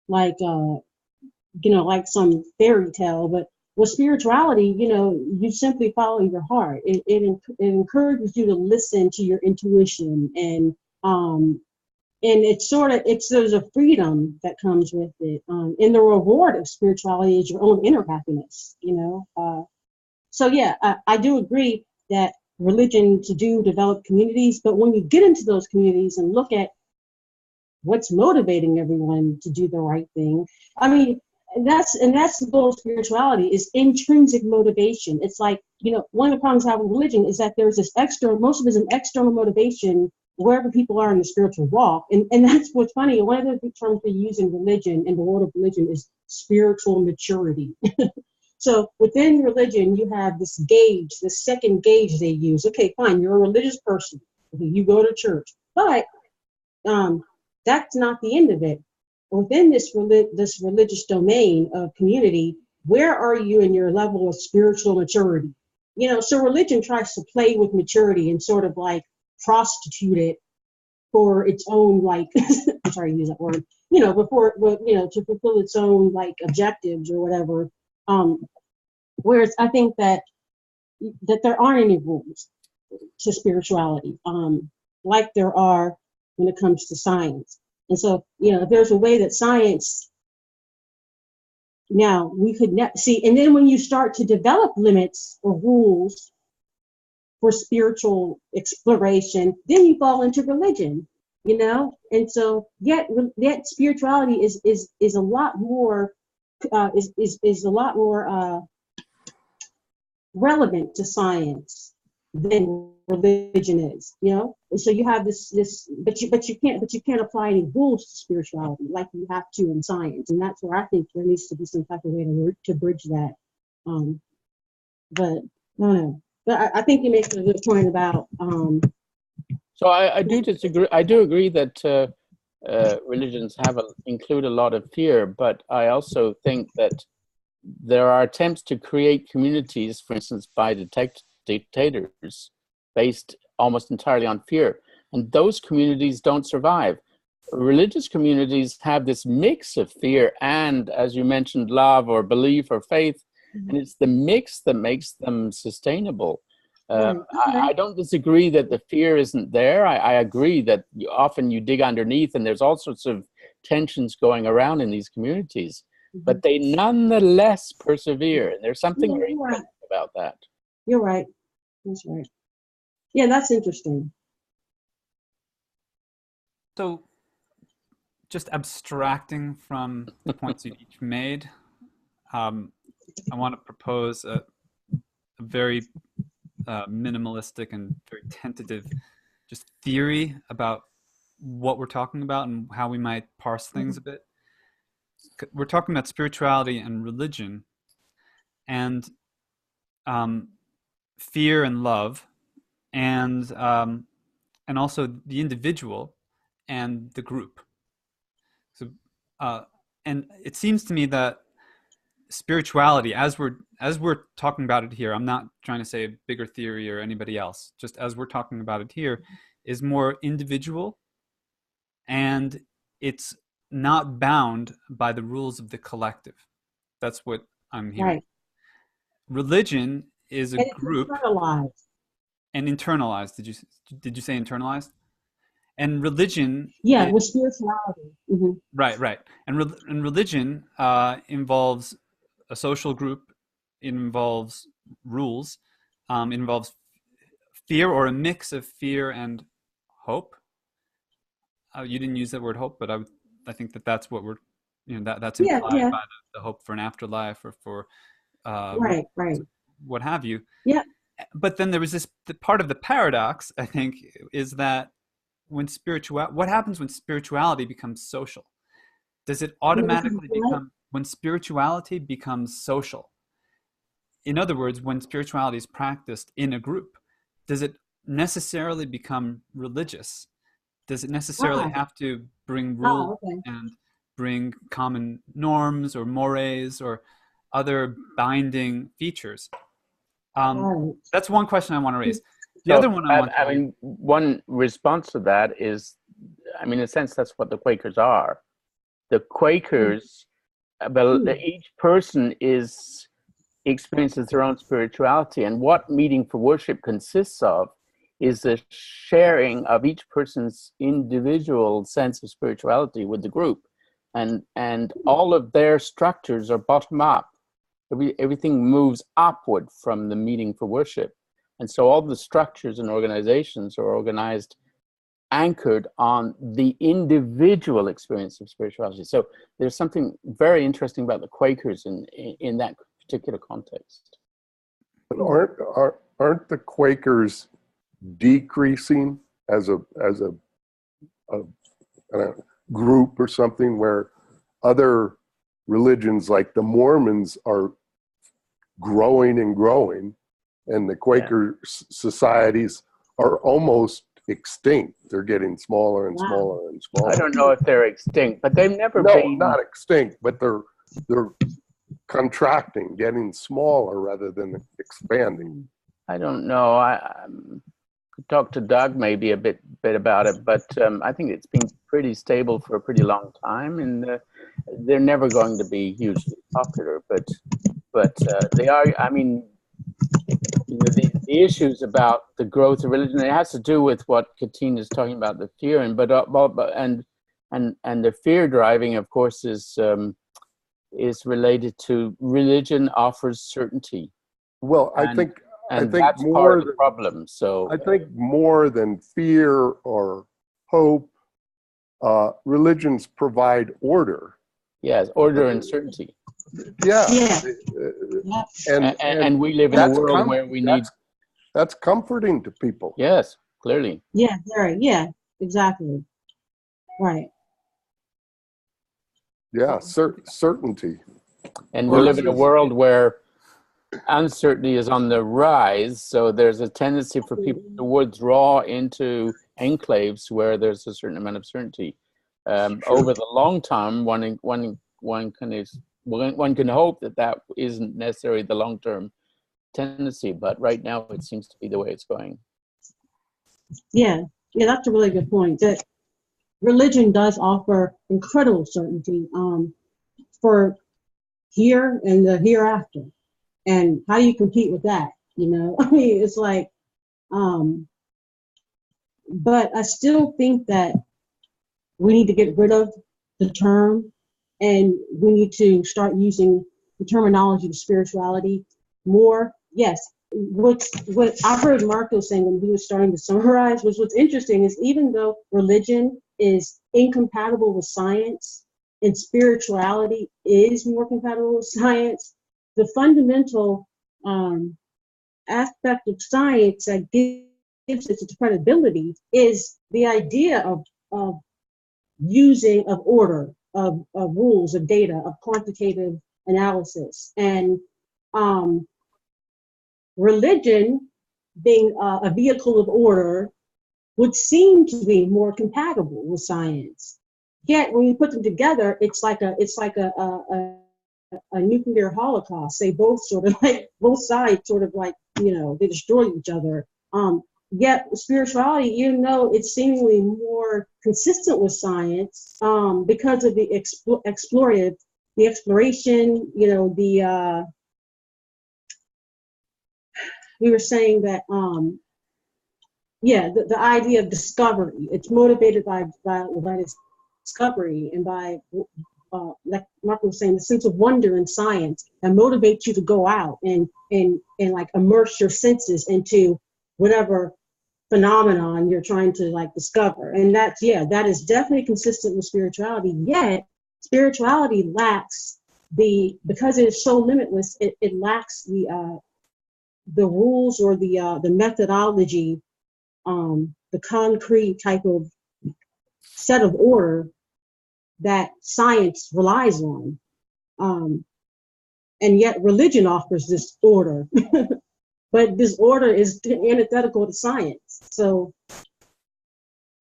like, like some fairy tale, but with spirituality, you simply follow your heart. It encourages you to listen to your intuition, and there's a freedom that comes with it. And the reward of spirituality is your own inner happiness, So yeah, I do agree that religion develop communities, but when you get into those communities and look at what's motivating everyone to do the right thing, I mean, and that's the goal of spirituality, is intrinsic motivation. It's like, one of the problems I have with religion is that there's this most of it is an external motivation wherever people are in the spiritual walk. And that's what's funny. One of the big terms we use in religion, in the world of religion, is spiritual maturity. So within religion, you have this gauge, this second gauge they use. Okay, fine, you're a religious person. Okay, you go to church. But that's not the end of it. Within this religious domain of community, where are you in your level of spiritual maturity? So religion tries to play with maturity and sort of like prostitute it for its own, like, I'm sorry to use that word, to fulfill its own like objectives or whatever. Whereas I think that there aren't any rules to spirituality, like there are when it comes to science. And so, if there's a way that science, now we could see, and then when you start to develop limits or rules for spiritual exploration, then you fall into religion, and so yet spirituality is a lot more is a lot more relevant to science than religion is, And so you have this, but you can't apply any rules to spirituality like you have to in science, and that's where I think there needs to be some type of way to bridge that. But I don't know. But I think you make a good point about. So I do disagree. I do agree that religions include a lot of fear, but I also think that there are attempts to create communities, for instance, by dictators, based almost entirely on fear, and those communities don't survive. Religious communities have this mix of fear and, as you mentioned, love or belief or faith, and it's the mix that makes them sustainable. I don't disagree that the fear isn't there. I agree that often you dig underneath and there's all sorts of tensions going around in these communities, but they nonetheless persevere. And there's something very important about that. You're right. That's right. Yeah, that's interesting. So just abstracting from the points you each made, I want to propose a very minimalistic and very tentative just theory about what we're talking about and how we might parse things a bit. We're talking about spirituality and religion, and fear and love, and also the individual and the group. So, and it seems to me that spirituality, as we're talking about it here, I'm not trying to say a bigger theory or anybody else, just as we're talking about it here, is more individual, and it's not bound by the rules of the collective. That's what I'm hearing. Right. Religion is a And it's group internalized. and internalized. Did you say internalized? And religion, Yeah, with spirituality. Mm-hmm. right. And religion involves a social group. It involves rules. It involves fear, or a mix of fear and hope. You didn't use that word hope, but I think that's what we're, that's Yeah, implied yeah. by the hope for an afterlife, or for Right, right. what have you. Yeah. But then there was the part of the paradox, I think, is that what happens when spirituality becomes social? Does it automatically become, when spirituality becomes social? In other words, when spirituality is practiced in a group, does it necessarily become religious? Does it necessarily have to bring rules and bring common norms or mores or other binding features? That's one question I want to raise. The other one I mean, one response to that is, I mean, in a sense, that's what the Quakers are. The Quakers, each person experiences their own spirituality, and what meeting for worship consists of is the sharing of each person's individual sense of spirituality with the group, and all of their structures are bottom up. Everything moves upward from the meeting for worship, and so all the structures and organizations are organized anchored on the individual experience of spirituality. So there's something very interesting about the Quakers in that particular context. But aren't the Quakers decreasing as a group or something, where other religions like the Mormons are growing and growing, and the Quaker societies are almost extinct? They're getting smaller and smaller and smaller. I don't know if they're extinct, but they've never been. No, not extinct, but they're contracting, getting smaller rather than expanding. I don't know. I could talk to Doug maybe a bit about it, but I think it's been pretty stable for a pretty long time, and they're never going to be hugely popular. But they are. I mean, the issues about the growth of religion, it has to do with what Katina is talking about, the fear, and the fear driving, of course, is related to religion offers certainty. Well, I think that's more part of the problem. So I think more than fear or hope, religions provide order. Yes, order and certainty. Yeah. And we live in a world where we need. That's comforting to people. Yes, clearly. Yeah, very. Yeah, exactly. Right. Yeah, certainty. And we live in a world where uncertainty is on the rise, so there's a tendency for people to withdraw into enclaves where there's a certain amount of certainty. Over the long term, one can hope that isn't necessarily the long-term tendency, but right now it seems to be the way it's going. Yeah, that's a really good point. That religion does offer incredible certainty for here and the hereafter. And how do you compete with that? I mean, it's like, but I still think that we need to get rid of the term, and we need to start using the terminology of spirituality more. Yes, what I heard Marco saying when he was starting to summarize was, what's interesting is, even though religion is incompatible with science and spirituality is more compatible with science, the fundamental aspect of science that gives it its credibility is the idea of using of order, of rules, of data, of quantitative analysis. And religion, being a vehicle of order, would seem to be more compatible with science. Yet when you put them together, it's like a nuclear holocaust. They both sides sort of like, they destroy each other. Yet spirituality, even though it's seemingly more consistent with science, because of the exploration, we were saying that the idea of discovery, it's motivated by discovery and by like Mark was saying, the sense of wonder in science that motivates you to go out and like immerse your senses into whatever phenomenon you're trying to like discover. And that is definitely consistent with spirituality. Yet spirituality lacks because it is so limitless, it lacks the rules or the methodology, the concrete type of set of order that science relies on. And yet religion offers this order, but this order is antithetical to science. So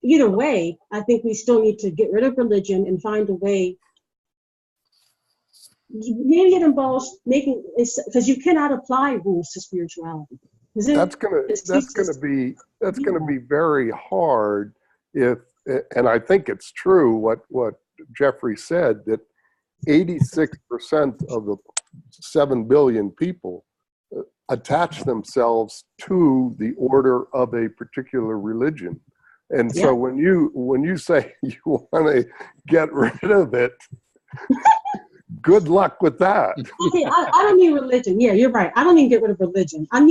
either way, I think we still need to get rid of religion and find a way. Maybe it involves because you cannot apply rules to spirituality. That's gonna be very hard and I think it's true what Geoffrey said, that 86% of the 7 billion people attach themselves to the order of a particular religion. And so when you say you want to get rid of it, good luck with that. Okay, I don't mean religion. Yeah, you're right. I don't mean get rid of religion. I'm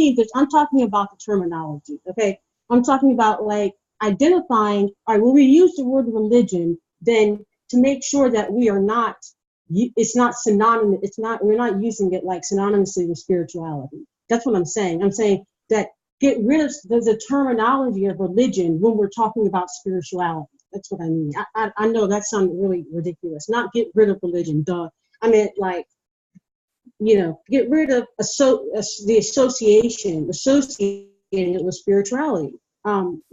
talking about the terminology. Okay, I'm talking about like identifying. All right, when we use the word religion, then to make sure that we are not, it's not synonymous. We're not using it like synonymously with spirituality. That's what I'm saying. I'm saying that get rid of the terminology of religion when we're talking about spirituality. That's what I mean. I know that sounds really ridiculous. Not get rid of religion, duh. I mean, like, get rid of the associating it with spirituality.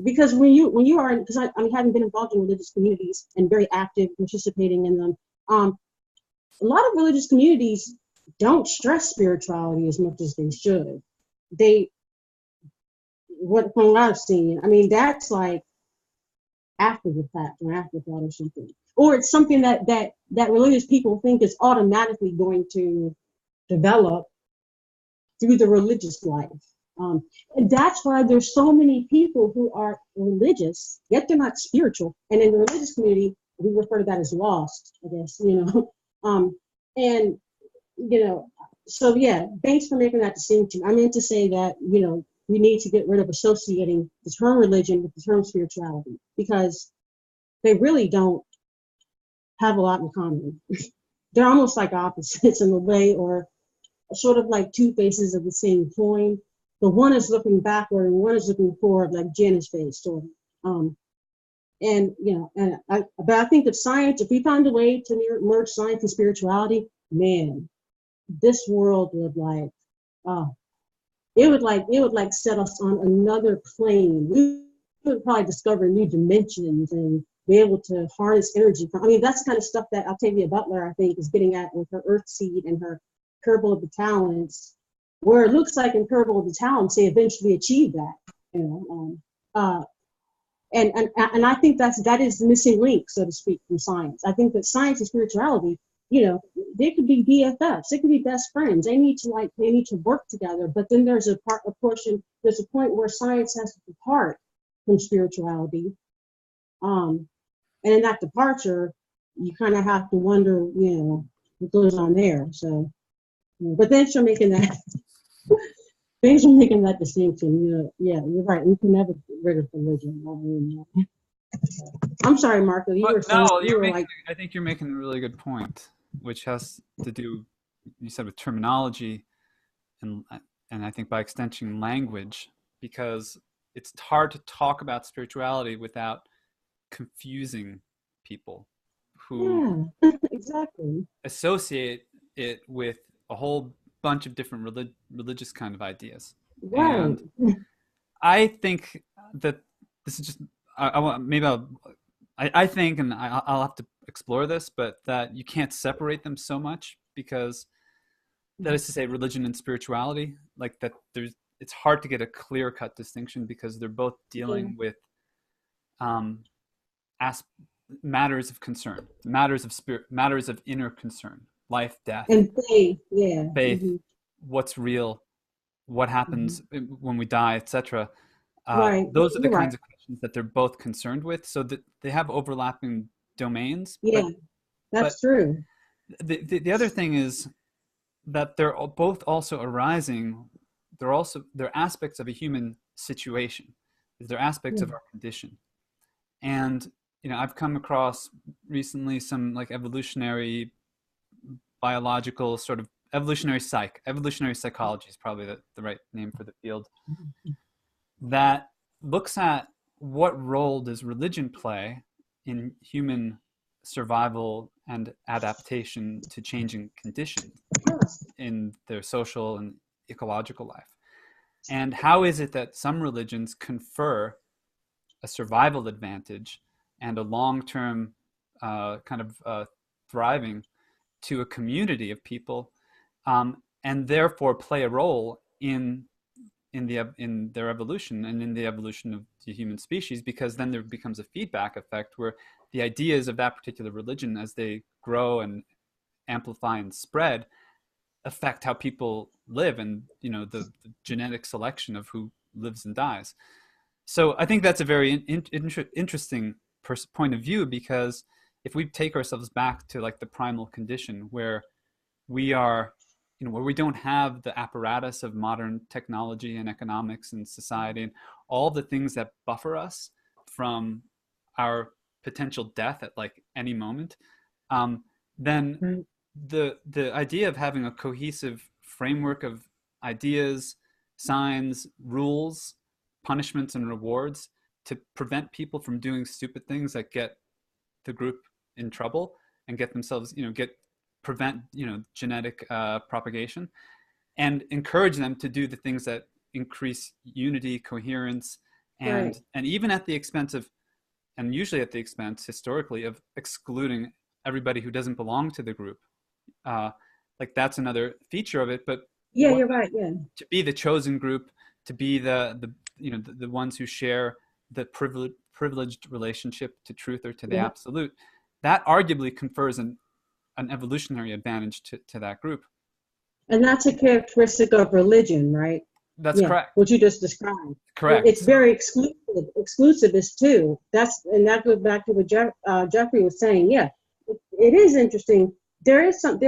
Because when you are, because I having been involved in religious communities and very active participating in them, a lot of religious communities don't stress spirituality as much as they should. From what I've seen, I mean, that's like after the fact or afterthought or something. Or it's something that religious people think is automatically going to develop through the religious life. And that's why there's so many people who are religious, yet they're not spiritual. And in the religious community, we refer to that as lost, I guess, so yeah, thanks for making that distinction. I meant to say that, we need to get rid of associating the term religion with the term spirituality, because they really don't have a lot in common. They're almost like opposites in a way, or sort of like two faces of the same coin. The one is looking backward and one is looking forward, like Janet's face, sort of. But I think if we found a way to merge science and spirituality, man, this world would it would set us on another plane. We would probably discover new dimensions and be able to harness energy from. I mean, that's the kind of stuff that Octavia Butler, I think, is getting at with her Earth Seed and her Parable of the Talents, where it looks like in Parable of the Talents they eventually achieve that. And I think that is the missing link, so to speak, from science. I think that science and spirituality, they could be BFFs, they could be best friends. They need to work together. But then there's a point where science has to depart from spirituality. And in that departure, you kind of have to wonder, what goes on there. So, but thanks for making that. Thanks for making that distinction. Yeah, you're right. We can never get rid of religion. I'm sorry, Marco. I think you're making a really good point, which has to do, you said, with terminology, and I think by extension language, because it's hard to talk about spirituality without confusing people who exactly associate it with a whole bunch of different religious kind of ideas. Right. And I think that this is just, I think, and I'll have to explore this, but that you can't separate them so much, because that is to say religion and spirituality, like that it's hard to get a clear-cut distinction, because they're both dealing with matters of concern, matters of spirit, matters of inner concern, life, death, and faith. Faith, what's real, what happens when we die, etc. Right. Those are the You're kinds right. of questions that they're both concerned with. So that they have overlapping domains. Yeah, that's true. The other thing is that they're both also arising. They're aspects of a human situation. They're aspects of our condition. And I've come across recently some like evolutionary biological sort of evolutionary psychology is probably the right name for the field, that looks at what role does religion play in human survival and adaptation to changing conditions in their social and ecological life. And how is it that some religions confer a survival advantage and a long-term thriving to a community of people, and therefore play a role in their evolution and in the evolution of the human species, because then there becomes a feedback effect where the ideas of that particular religion, as they grow and amplify and spread, affect how people live and the genetic selection of who lives and dies. So I think that's a very interesting point of view, because if we take ourselves back to like the primal condition where we are, where we don't have the apparatus of modern technology and economics and society and all the things that buffer us from our potential death at like any moment, then the idea of having a cohesive framework of ideas, signs, rules, punishments, and rewards to prevent people from doing stupid things that get the group in trouble and get themselves, prevent genetic propagation, and encourage them to do the things that increase unity, coherence, and even at the expense of, and usually at the expense historically of, excluding everybody who doesn't belong to the group. Like that's another feature of it. But you're right. Yeah, to be the chosen group, to be the ones who share the privileged relationship to truth or to the absolute, that arguably confers an evolutionary advantage to that group. And that's a characteristic of religion, right? That's correct. What you just described. Correct. It's very exclusivist too. That goes back to what Geoffrey was saying. Yeah, it is interesting. There is some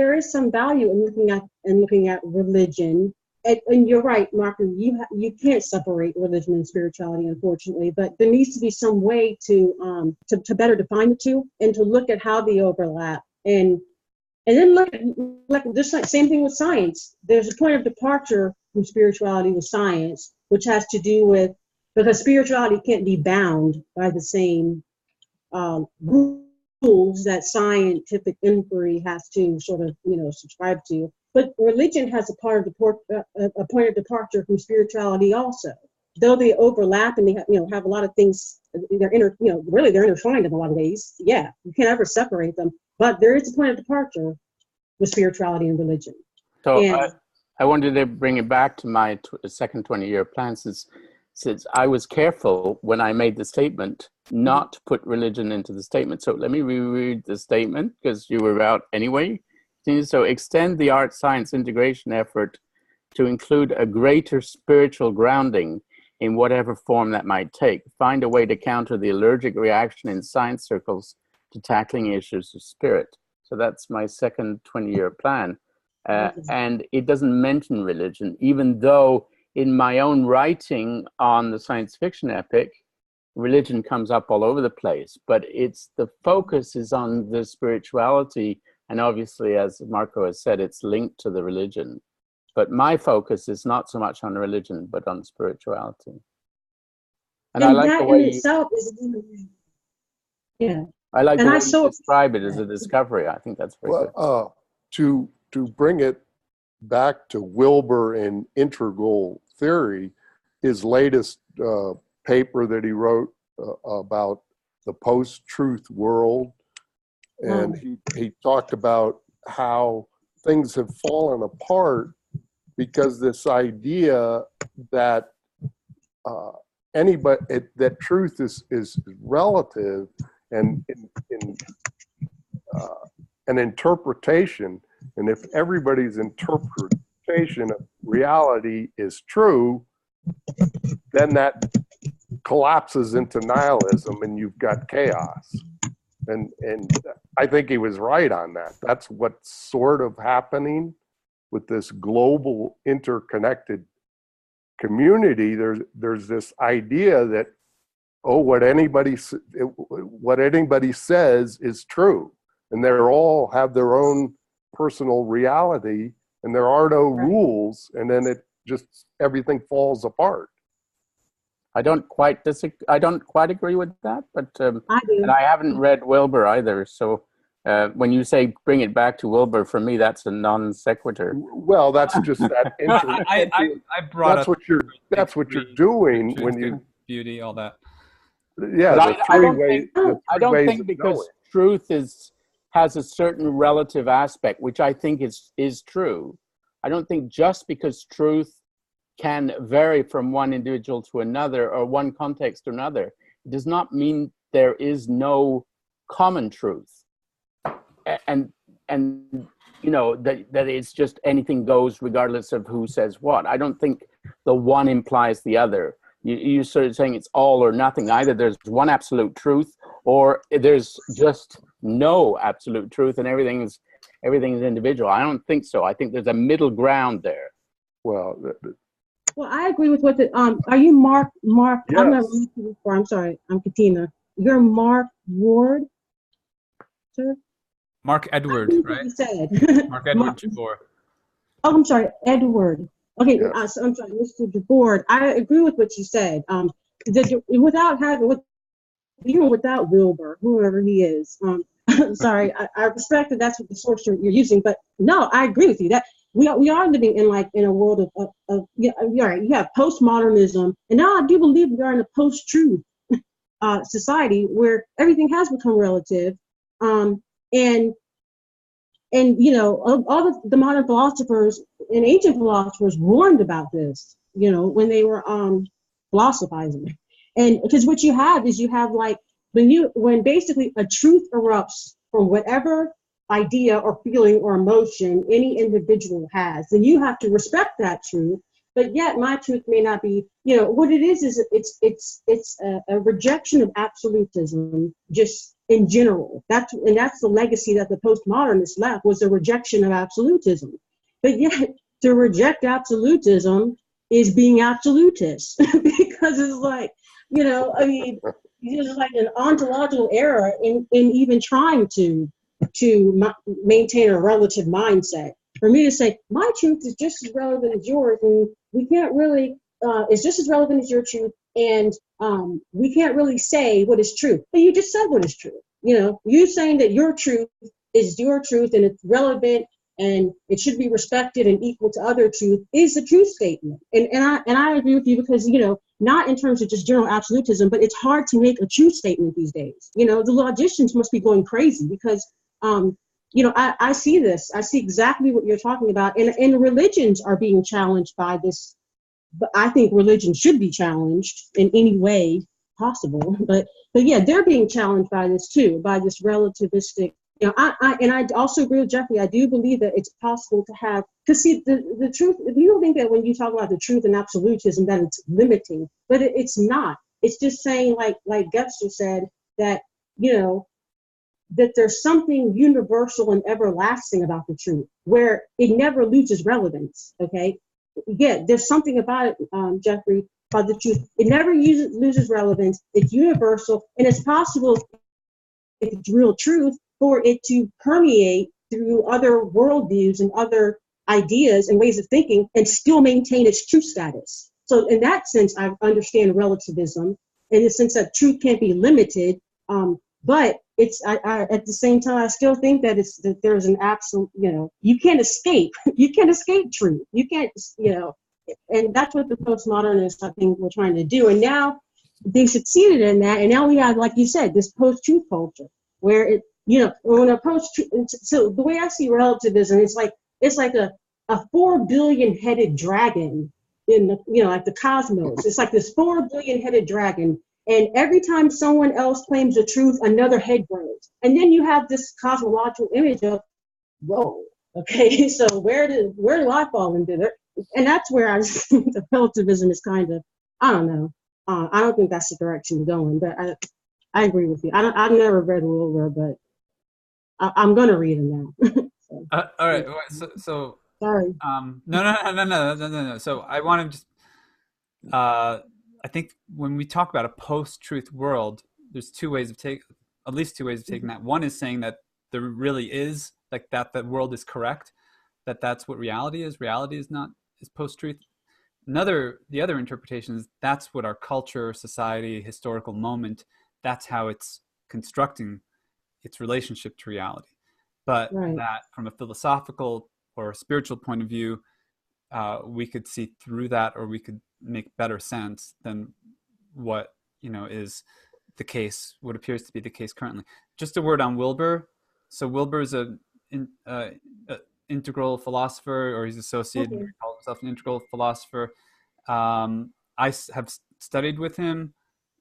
value in looking at religion. And you're right, Marco. You can't separate religion and spirituality, unfortunately. But there needs to be some way to better define the two and to look at how they overlap, and then look at just like same thing with science. There's a point of departure from spirituality with science, which has to do with, because spirituality can't be bound by the same rules that scientific inquiry has to sort of subscribe to. But religion has a point of departure from spirituality also, though they overlap and they have a lot of things. They're intertwined in a lot of ways. Yeah, you can't ever separate them. But there is a point of departure with spirituality and religion. So I wanted to bring it back to my second 20-year plan, since I was careful when I made the statement not to put religion into the statement. So let me reread the statement, because you were out anyway. So extend the art-science integration effort to include a greater spiritual grounding in whatever form that might take. Find a way to counter the allergic reaction in science circles to tackling issues of spirit. So that's my second 20-year plan. And it doesn't mention religion, even though in my own writing on the science fiction epic, religion comes up all over the place. But the focus is on the spirituality. And obviously, as Marco has said, it's linked to the religion. But my focus is not so much on religion, but on spirituality. And I like the way itself is, I like the way you describe it as a discovery. I think that's very good. To bring it back to Wilbur and integral theory, his latest paper that he wrote about the post-truth world, and he talked about how things have fallen apart because this idea that that truth is relative and an interpretation, and if everybody's interpretation reality is true, then that collapses into nihilism and you've got chaos. And I think he was right on that. That's what's sort of happening with this global interconnected community. There's this idea that, oh, what anybody says is true, and they all have their own personal reality, and there are no rules, and then it just everything falls apart. I don't quite agree with that, but I do. and I haven't read Wilbur either. So when you say bring it back to Wilbur, for me that's a non sequitur. Well, that's just that. I brought that's up what you're doing when you beauty, all that. Yeah, But I don't ways think of because knowing. truth has a certain relative aspect, which I think is true. I don't think just because truth can vary from one individual to another or one context to another, it does not mean there is no common truth. And you know, that it's just anything goes regardless of who says what. I don't think the one implies the other. You're sort of saying it's all or nothing. Either there's one absolute truth or there's just no absolute truth and everything is individual. I don't think so. I think there's a middle ground there. Well, I agree with what are you Mark? Yes. I'm not really before. I'm sorry. I'm Katina. You're Mark Ward, sir? Mark Edward, right? You said. Mark Edward Jabbour. Oh, I'm sorry, Edward. Okay, Yes. I'm sorry, Mr. Jabbour. I agree with what you said. Without Wilbur, whoever he is. Sorry, I respect that that's what the source you're using, but no, I agree with you that we are living in a world of you're right. You have postmodernism, and now I do believe we are in a post-truth society where everything has become relative, and you know, all the modern philosophers and ancient philosophers warned about this, you know, when they were philosophizing. And because what you have is like when basically a truth erupts from whatever idea or feeling or emotion any individual has, then you have to respect that truth. But yet my truth may not be, you know, what it is it's a rejection of absolutism just in general. That's the legacy that the postmodernists left, was a rejection of absolutism. But yet to reject absolutism is being absolutist because it's like, you know, I mean, there's like an ontological error in even trying to maintain a relative mindset. For me to say my truth is just as relevant as yours, and we can't really, it's just as relevant as your truth, and we can't really say what is true. But you just said what is true. You know, you saying that your truth is your truth and it's relevant and it should be respected and equal to other truth is the truth statement. And I agree with you because, you know, not in terms of just general absolutism, but it's hard to make a truth statement these days. You know, the logicians must be going crazy because, you know, I see this. I see exactly what you're talking about. And religions are being challenged by this. But I think religion should be challenged in any way possible. But yeah, they're being challenged by this too, by this relativistic. You know, I also agree with Geoffrey. I do believe that it's possible to have, because see, the truth, you don't think that when you talk about the truth and absolutism that it's limiting, but it's not. It's just saying, like Geoffrey said, that, you know, that there's something universal and everlasting about the truth, where it never loses relevance, okay? Yeah, there's something about it, Geoffrey, about the truth. It never loses relevance. It's universal, and it's possible, if it's real truth, for it to permeate through other worldviews and other ideas and ways of thinking and still maintain its truth status. So in that sense, I understand relativism in the sense that truth can't be limited, but it's I at the same time I still think that there's an absolute, you know, you can't escape truth. You can't, you know, and that's what the postmodernists I think were trying to do. And now they succeeded in that, and now we have, like you said, this post-truth culture where it, you know, when a post-truth. So the way I see relativism, it's like a 4 billion headed dragon in the, you know, like the cosmos. It's like this 4 billion headed dragon. And every time someone else claims the truth, another head grows. And then you have this cosmological image of, whoa, okay, so where do I fall into there? and that's where I just think the relativism is kind of, I don't know. I don't think that's the direction to go in, but I agree with you. I've never read Wilbur, but I'm going to read him now. So, All right. yeah. So Sorry. no. So I want to just, I think when we talk about a post-truth world, there's at least two ways of taking that. One is saying that there really is, like, that the world is correct, that's what reality is. Reality is post-truth. The other interpretation is that's what our culture, society, historical moment, that's how it's constructing its relationship to reality. But Right. that from a philosophical or spiritual point of view, we could see through that, or we could make better sense than what is the case, what appears to be the case currently. Just a word on Wilbur. So Wilbur is an integral philosopher, or he's associated, Okay. he calls himself an integral philosopher. I have studied with him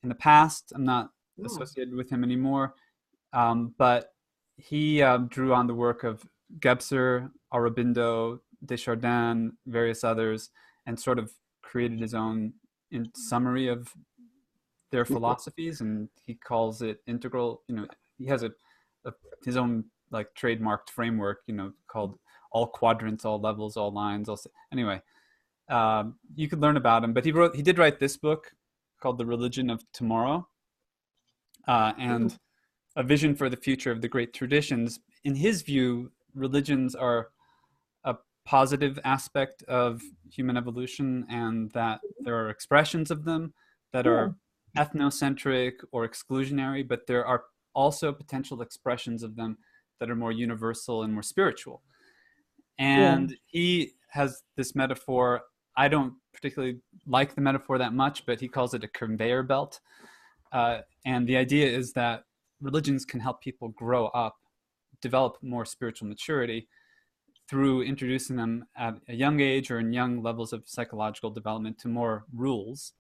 in the past. I'm not Wow. associated with him anymore, but he drew on the work of Gebser, Aurobindo, Desjardins, various others, and sort of created his own summary of their philosophies, and he calls it integral. He has his own, like, trademarked framework, called all quadrants, all levels, all lines. Anyway, you could learn about him, but he did write this book called The Religion of Tomorrow, and a vision for the future of the great traditions. In his view, religions are a positive aspect of human evolution, and that there are expressions of them that are ethnocentric or exclusionary, but there are also potential expressions of them that are more universal and more spiritual. And he has this metaphor. I don't particularly like the metaphor that much, but he calls it a conveyor belt. And the idea is that religions can help people grow up, develop more spiritual maturity through introducing them at a young age or in young levels of psychological development to more rules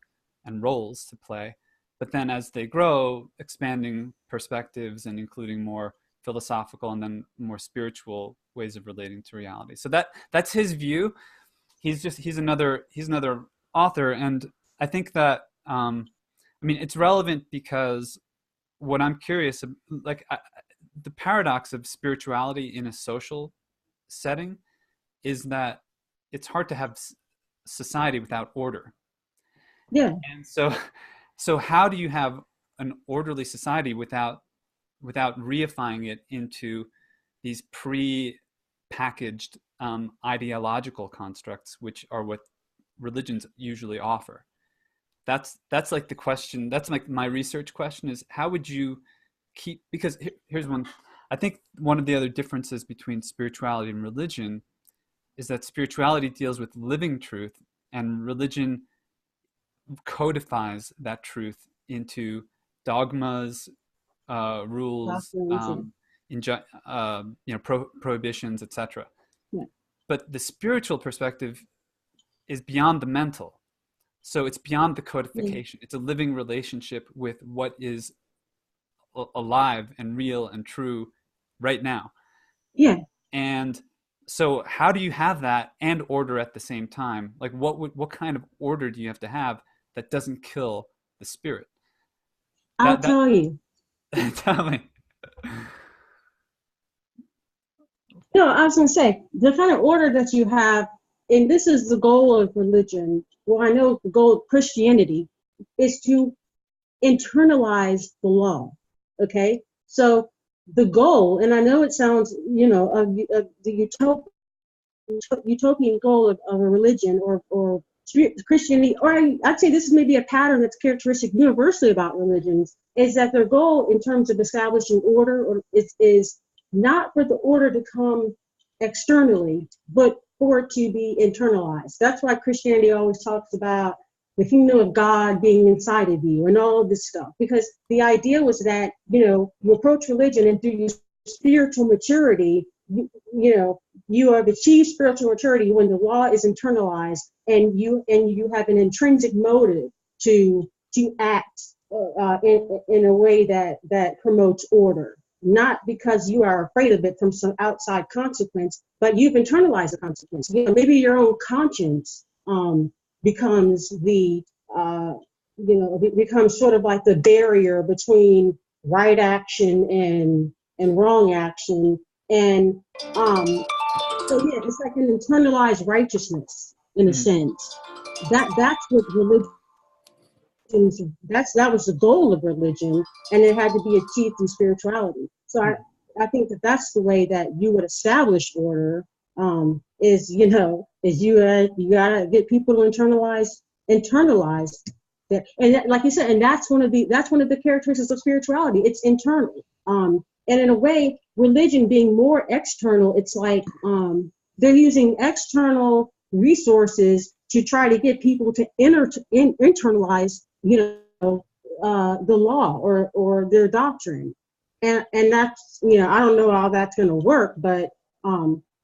and roles to play. But then as they grow, expanding perspectives and including more philosophical and then more spiritual ways of relating to reality. So that's his view. He's another author, and I think that it's relevant because what I'm curious, the paradox of spirituality in a social setting is that it's hard to have society without order. Yeah. And so how do you have an orderly society without reifying it into these pre-packaged ideological constructs, which are what religions usually offer? That's like the question. That's like my research question, is how would you keep, because here's one. I think one of the other differences between spirituality and religion is that spirituality deals with living truth, and religion codifies that truth into dogmas, rules, prohibitions, etc. Yeah. But the spiritual perspective is beyond the mental. So it's beyond the codification. It's a living relationship with what is alive and real and true right now. Yeah. And so how do you have that and order at the same time? Like what kind of order do you have to have that doesn't kill the spirit? I'll tell you. Tell me. No, I was going to say, the kind of order that you have, and this is the goal of religion, well, I know the goal of Christianity is to internalize the law, okay? So the goal, and I know it sounds, of the utopian goal of a religion or Christianity, or I'd say this is maybe a pattern that's characteristic universally about religions, is that their goal in terms of establishing order is not for the order to come externally, but for it to be internalized. That's why Christianity always talks about the kingdom of God being inside of you and all of this stuff, because the idea was that, you approach religion and through your spiritual maturity, you have achieved spiritual maturity when the law is internalized and you have an intrinsic motive to act in a way that promotes order. not because you are afraid of it from some outside consequence, but you've internalized the consequence. You know, maybe your own conscience becomes the becomes sort of like the barrier between right action and wrong action. And so yeah, it's like an internalized righteousness in a sense. That's what religion. That was the goal of religion, and it had to be achieved through spirituality. So I think that's the way that you would establish order. Is you gotta get people to internalize that, and that, like you said, and that's one of the characteristics of spirituality. It's internal, and in a way, religion being more external, it's like they're using external resources to try to get people to internalize, the law or their doctrine, and that's, I don't know how that's going to work, but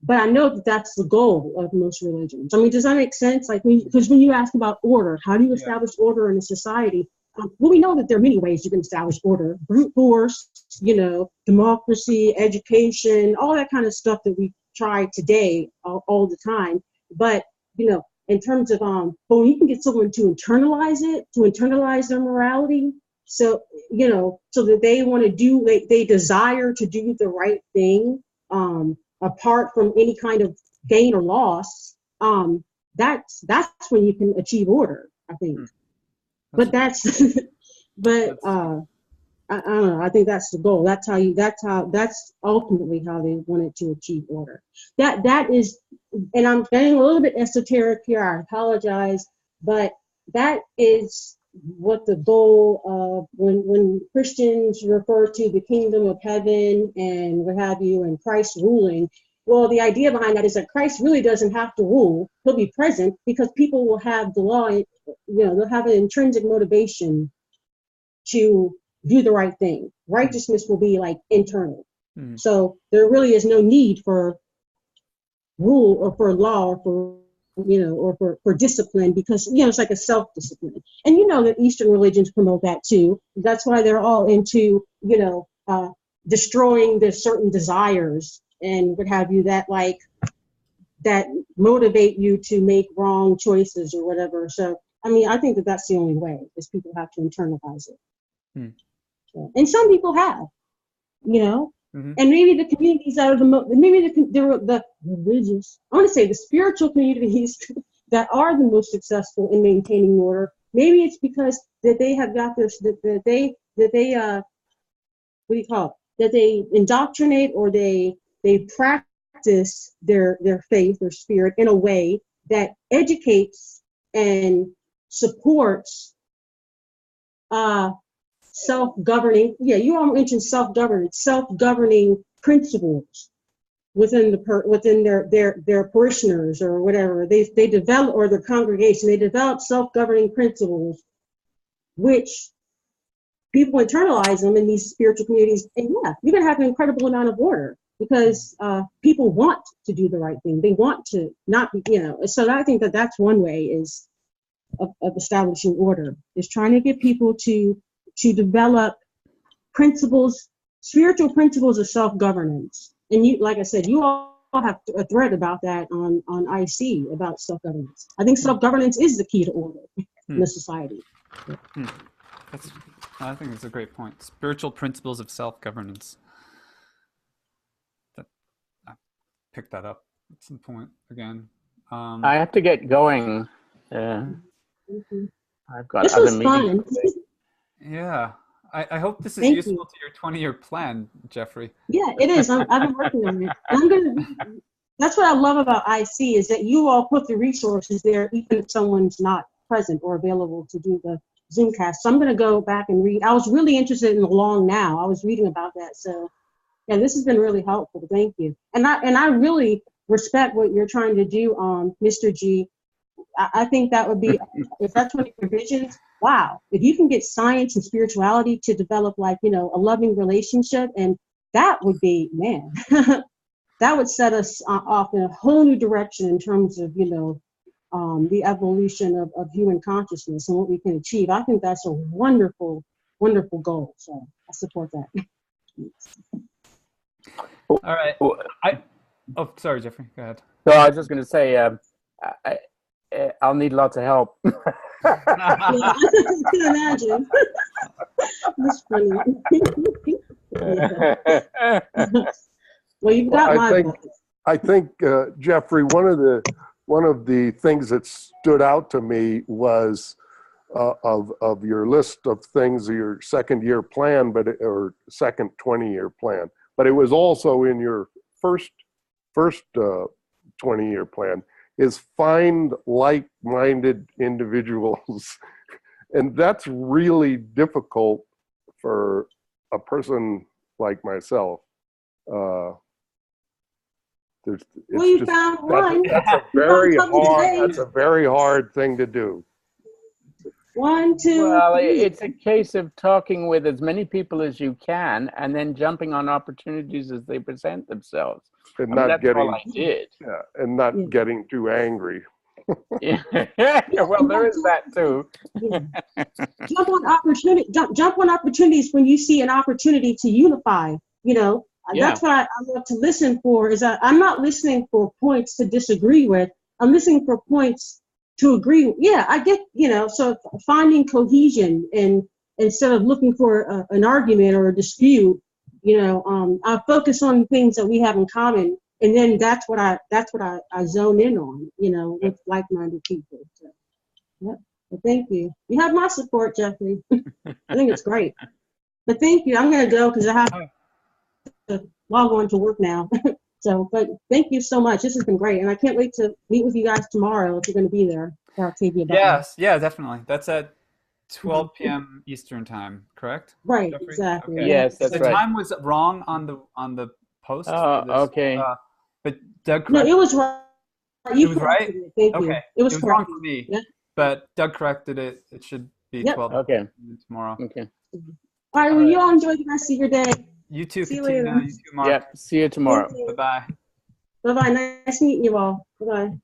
I know that that's the goal of most religions. I mean, does that make sense? Like, because when you ask about order, how do you establish order in a society? Well, we know that there are many ways you can establish order: brute force, democracy, education, all that kind of stuff that we try today all the time. But in terms of but when you can get someone to internalize their morality, so so that they want to do, they desire to do the right thing, apart from any kind of gain or loss, that's when you can achieve order, I think. But that's I don't know. I think that's the goal. That's ultimately how they wanted to achieve order. That is, and I'm getting a little bit esoteric here. I apologize, but that is what the goal of when Christians refer to the kingdom of heaven and what have you, and Christ ruling. Well, the idea behind that is that Christ really doesn't have to rule. He'll be present because people will have the law. They'll have an intrinsic motivation to do the right thing. Righteousness will be like internal. So there really is no need for rule or for law or for for discipline, because it's like a self-discipline. And that Eastern religions promote that too. That's why they're all into destroying the certain desires and what have you, that motivate you to make wrong choices or whatever. So I mean, I think that that's the only way, is people have to internalize it. So, and some people have, and maybe the communities that are the religious, I want to say the spiritual communities that are the most successful in maintaining order. Maybe it's because that they have got this, that they that they indoctrinate, or they practice their faith or spirit in a way that educates and supports self-governing. Yeah, you all mentioned self-governing principles within their parishioners or whatever. They develop, or their congregation, they develop self-governing principles, which people internalize them in these spiritual communities. And yeah, you're gonna have an incredible amount of order, because people want to do the right thing. They want to not be, so I think that that's one way is of establishing order, is trying to get people to develop principles, spiritual principles of self-governance. And you, like I said, you all have a thread about that on IC about self-governance. I think self-governance is the key to order in a society. I think that's a great point. Spiritual principles of self-governance. I picked that up at some point again. I have to get going. I've got this other was meetings. fun. Yeah, I hope this is Thank useful you. to your 20-year plan, Jeffrey. Yeah, it is. I've been working on it. That's what I love about IC, is that you all put the resources there, even if someone's not present or available to do the Zoomcast. So I'm going to go back and read. I was really interested in the Long Now. I was reading about that. So yeah, this has been really helpful. Thank you. And I really respect what you're trying to do, Mr. G. I think that would be, if that's one of your visions, wow. If you can get science and spirituality to develop a loving relationship, and that would be, man, that would set us off in a whole new direction in terms of, the evolution of human consciousness and what we can achieve. I think that's a wonderful, wonderful goal. So I support that. All right. Oh, sorry, Geoffrey. Go ahead. No, I was just going to say, I'll need lots of help. Yeah, I can imagine. That's funny. Yeah. Well, you've got my book. I think Geoffrey, one of the things that stood out to me was of your list of things, your second year plan, or second 20-year plan, but it was also in your first 20-year plan, is find like-minded individuals. And that's really difficult for a person like myself. You found one. That's a very hard thing to do. 1, 2, Well, 3. it's a case of talking with as many people as you can and then jumping on opportunities as they present themselves. And that's all I did. Yeah, and not getting too angry. Yeah. Well, there is that too. Yeah. Jump on opportunities when you see an opportunity to unify. That's what I love to listen for. I'm not listening for points to disagree with. I'm listening for points to agree. Yeah, I get. So finding cohesion and instead of looking for an argument or a dispute, I focus on things that we have in common. And then that's what I zone in on, with like-minded people. So, yeah. Well, thank you. You have my support, Geoffrey. I think it's great. But thank you. I'm going to go because I have to log on to work now. But thank you so much. This has been great, and I can't wait to meet with you guys tomorrow if you're going to be there. Yes, yeah, definitely. That's at 12 p.m. Eastern time, correct? Right, Geoffrey? exactly. Okay. Yes, that's right. The time was wrong on the post. Oh, okay. But Doug corrected. No, it was right. It was right? Thank you. Okay. It was wrong for me. Yeah. But Doug corrected it. It should be 12 tomorrow. Okay. All right, well, you all enjoy the rest of your day. You too, See Katina. you later. You too, Mark. Yep. See you tomorrow. Bye-bye. Bye-bye. Nice meeting you all. Bye-bye.